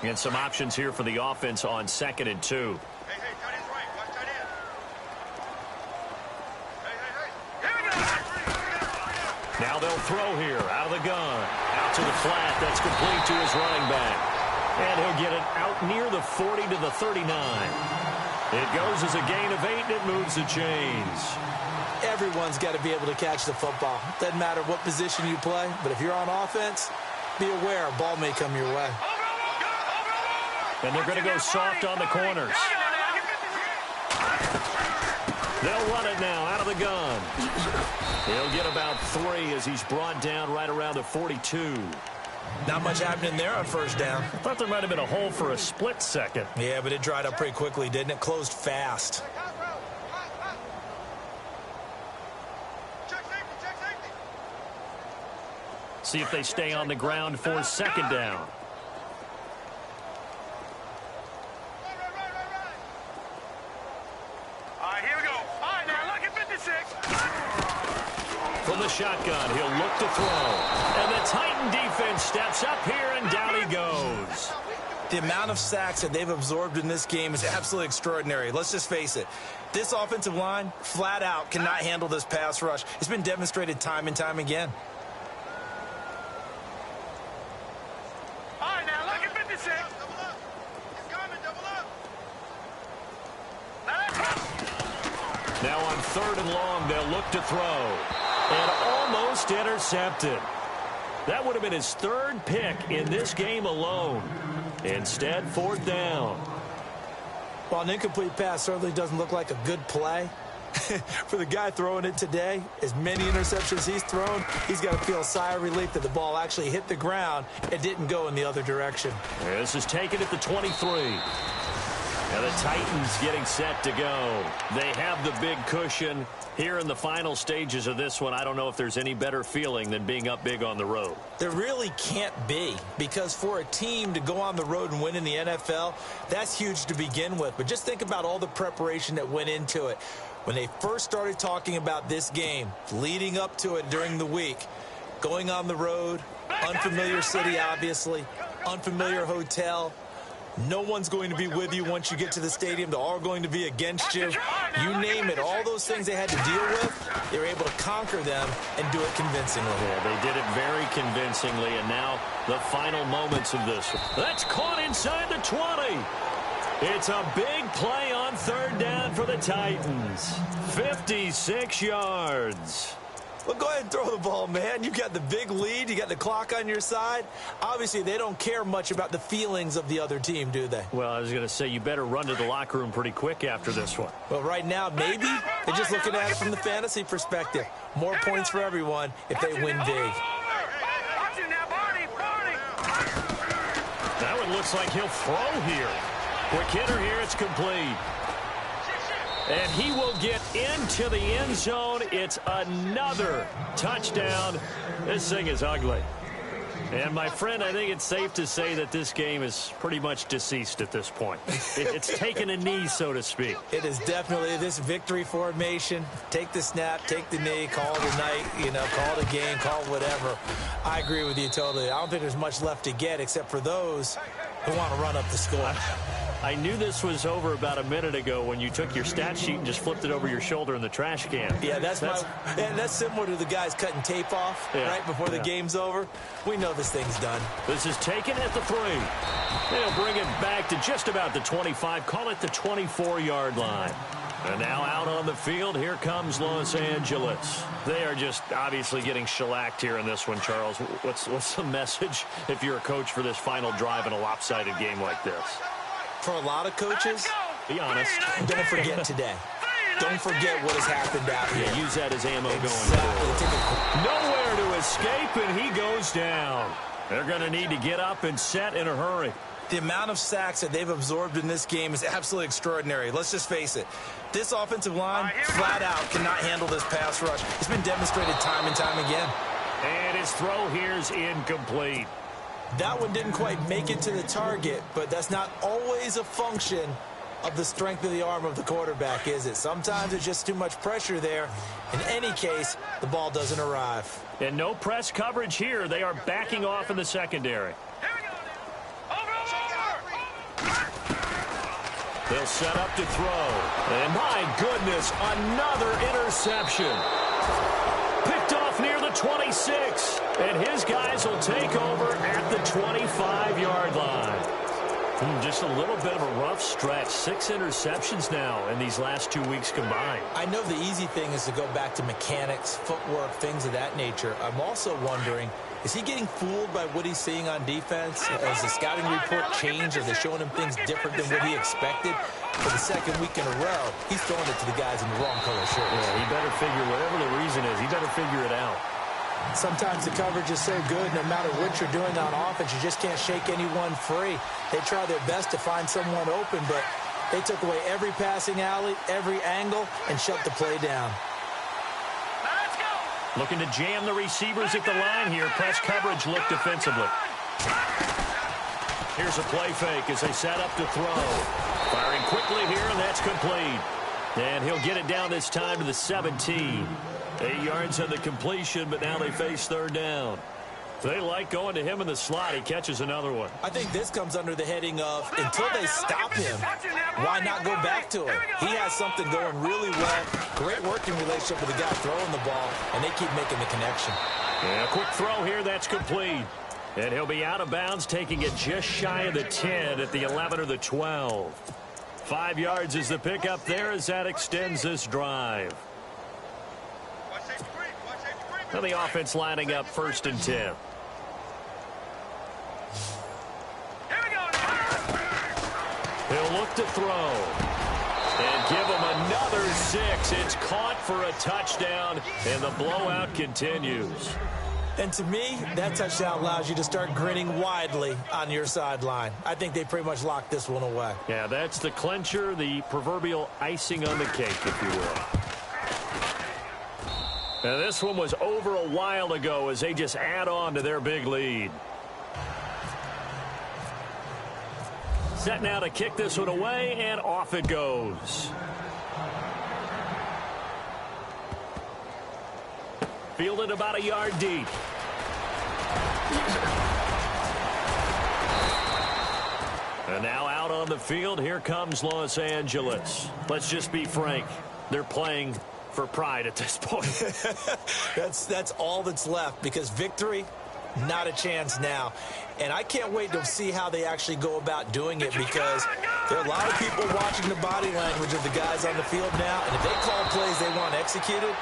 And some options here for the offense on 2nd and 2. Hey, tight end's right. Watch tight end. Hey. Now they'll throw here out of the gun. Out to the flat. That's complete to his running back. And he'll get it out near the 40 to the 39. It goes as a gain of 8, and it moves the chains. Everyone's got to be able to catch the football. Doesn't matter what position you play, but if you're on offense, be aware a ball may come your way. And they're going to go soft on the corners. They'll run it now out of the gun. He'll get about 3 as he's brought down right around the 42. Not much happening there on first down. I thought there might have been a hole for a split second. Yeah, but it dried up pretty quickly, didn't it? Closed fast. Check safety. See if they stay on the ground for 2nd down. All right, here we go. All right, now look at 56. From the shotgun, he'll look to throw. And the Titan defense steps up here, and down he goes. The amount of sacks that they've absorbed in this game is absolutely extraordinary. Let's just face it. This offensive line, flat out, cannot handle this pass rush. It's been demonstrated time and time again. All right, now look at 56. Double up. He's coming, double up. Now on 3rd and long, they'll look to throw. And almost intercepted. That would have been his 3rd pick in this game alone. Instead, 4th down. Well, an incomplete pass certainly doesn't look like a good play. For the guy throwing it today, as many interceptions he's thrown, he's got to feel a sigh of relief that the ball actually hit the ground and didn't go in the other direction. This is taken at the 23. And the Titans getting set to go. They have the big cushion. Here in the final stages of this one, I don't know if there's any better feeling than being up big on the road. There really can't be, because for a team to go on the road and win in the NFL, that's huge to begin with. But just think about all the preparation that went into it. When they first started talking about this game, leading up to it during the week, going on the road, unfamiliar city, obviously, unfamiliar hotel. No one's going to be with you once you get to the stadium. They're all going to be against you. You name it. All those things they had to deal with, they were able to conquer them and do it convincingly. Yeah, they did it very convincingly, and now the final moments of this. That's caught inside the 20. It's a big play on third down for the Titans. 56 yards. Well, go ahead and throw the ball, man. You got the big lead. You got the clock on your side. Obviously, they don't care much about the feelings of the other team, do they? Well, I was going to say, you better run to the locker room pretty quick after this one. Well, right now, maybe they're just looking at it from the fantasy perspective. More points for everyone if they win big. That one looks like he'll throw here. Quick hitter here. It's complete. And he will get into the end zone. It's another touchdown. This thing is ugly. And, my friend, I think it's safe to say that this game is pretty much deceased at this point. It's taken a knee, so to speak. It is definitely this victory formation. Take the snap, take the knee, call it a night, call it a game, call it whatever. I agree with you totally. I don't think there's much left to get except for those who want to run up the score. I knew this was over about a minute ago when you took your stat sheet and just flipped it over your shoulder in the trash can. Yeah, that's similar to the guys cutting tape off right before the game's over. We know this thing's done. This is taken at the 3. They'll bring it back to just about the 25. Call it the 24-yard line. And now out on the field, here comes Los Angeles. They are just obviously getting shellacked here in this one, Charles. What's the message if you're a coach for this final drive in a lopsided game like this? For a lot of coaches, be honest. Don't forget today. Don't forget what has happened out here. Use that as ammo going forward. Nowhere to escape, and he goes down. They're going to need to get up and set in a hurry. The amount of sacks that they've absorbed in this game is absolutely extraordinary. Let's just face it. This offensive line, flat out, cannot handle this pass rush. It's been demonstrated time and time again. And his throw here is incomplete. That one didn't quite make it to the target, but that's not always a function of the strength of the arm of the quarterback, is it? Sometimes it's just too much pressure there. In any case, the ball doesn't arrive. And no press coverage here. They are backing off in the secondary. They'll set up to throw. And my goodness, another interception. Picked off near the 26. And his guys will take over at the 25-yard line. Just a little bit of a rough stretch. 6 interceptions now in these last 2 weeks combined. I know the easy thing is to go back to mechanics, footwork, things of that nature. I'm also wondering, is he getting fooled by what he's seeing on defense? Has the scouting report changed? Are they showing him things different than what he expected? For the second week in a row, he's throwing it to the guys in the wrong color shirts. Yeah, he better figure, whatever the reason is, he better figure it out. Sometimes the coverage is so good, no matter what you're doing on offense, you just can't shake anyone free. They try their best to find someone open, but they took away every passing alley, every angle, and shut the play down. Looking to jam the receivers at the line here. Press coverage look defensively. Here's a play fake as they set up to throw. Firing quickly here, and that's complete. And he'll get it down this time to the 17. 8 yards on the completion, but now they face third down. They like going to him in the slot. He catches another one. I think this comes under the heading of, until they stop him, why not go back to him? He has something going really well. Great working relationship with the guy throwing the ball, and they keep making the connection. Yeah, quick throw here. That's complete. And he'll be out of bounds, taking it just shy of the 10 at the 11 or the 12. 5 yards is the pickup there as that extends this drive. Now the offense lining up 1st and 10. He'll look to throw. And give him another 6. It's caught for a touchdown, and the blowout continues. And to me, that touchdown allows you to start grinning widely on your sideline. I think they pretty much locked this one away. Yeah, that's the clincher, the proverbial icing on the cake, if you will. Now, this one was over a while ago as they just add on to their big lead. Set now to kick this one away, and off it goes. Fielded about a yard deep. And now out on the field, here comes Los Angeles. Let's just be frank. They're playing for pride at this point. That's all that's left, because victory, not a chance now. And I can't wait to see how they actually go about doing it, because There are a lot of people watching the body language of the guys on the field now, and if they call plays they want executed,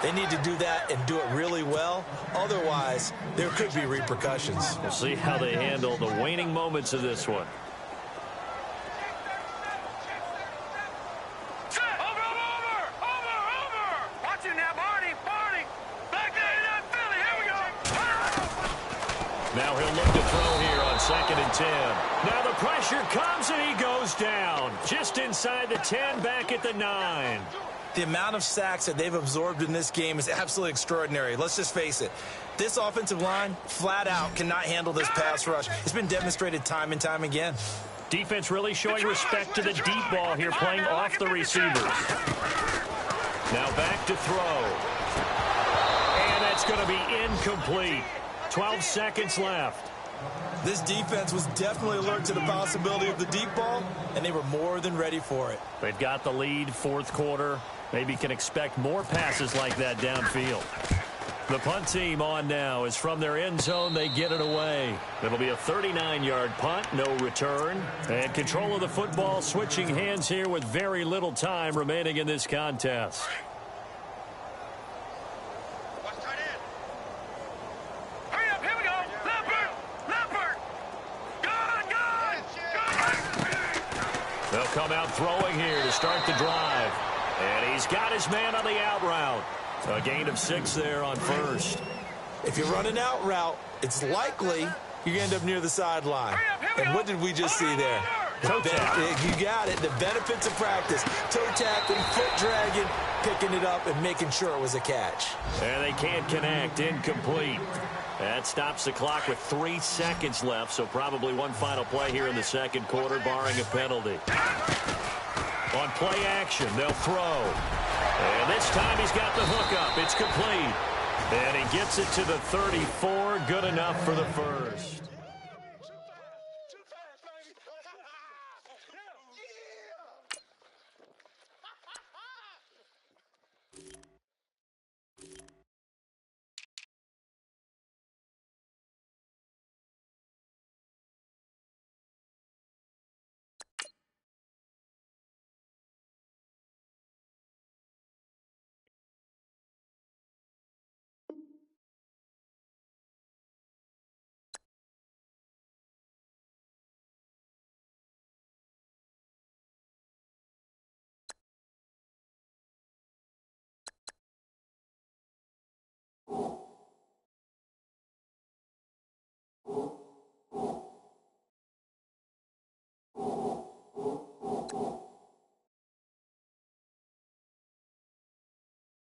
they need to do that and do it really well. Otherwise, there could be repercussions. We'll see how they handle the waning moments of this one. Watch it now, Barney. Back there in that Philly. Here we go. Now he'll look to throw here on 2nd and 10. Now the pressure comes and he goes down. Just inside the 10, back at the 9. The amount of sacks that they've absorbed in this game is absolutely extraordinary. Let's just face it. This offensive line, flat out, cannot handle this pass rush. It's been demonstrated time and time again. Defense really showing respect to the deep ball here, playing off the receivers. Now back to throw. And that's going to be incomplete. 12 seconds left. This defense was definitely alert to the possibility of the deep ball, and they were more than ready for it. They've got the lead, 4th quarter. Maybe can expect more passes like that downfield. The punt team on now is from their end zone. They get it away. It'll be a 39-yard punt, no return. And control of the football switching hands here with very little time remaining in this contest. Hurry up, here we go. Leopard. Gone. They'll come out throwing here to start the drive. And he's got his man on the out route. A gain of 6 there on 1st. If you run an out route, it's likely you end up near the sideline. And what did we just see there? Toe tap. You got it. The benefits of practice. Toe tapping, foot dragging, picking it up, and making sure it was a catch. And they can't connect. Incomplete. That stops the clock with 3 seconds left, so probably one final play here in the 2nd quarter, barring a penalty. On play action, they'll throw. And this time he's got the hook up. It's complete. And he gets it to the 34. Good enough for the first.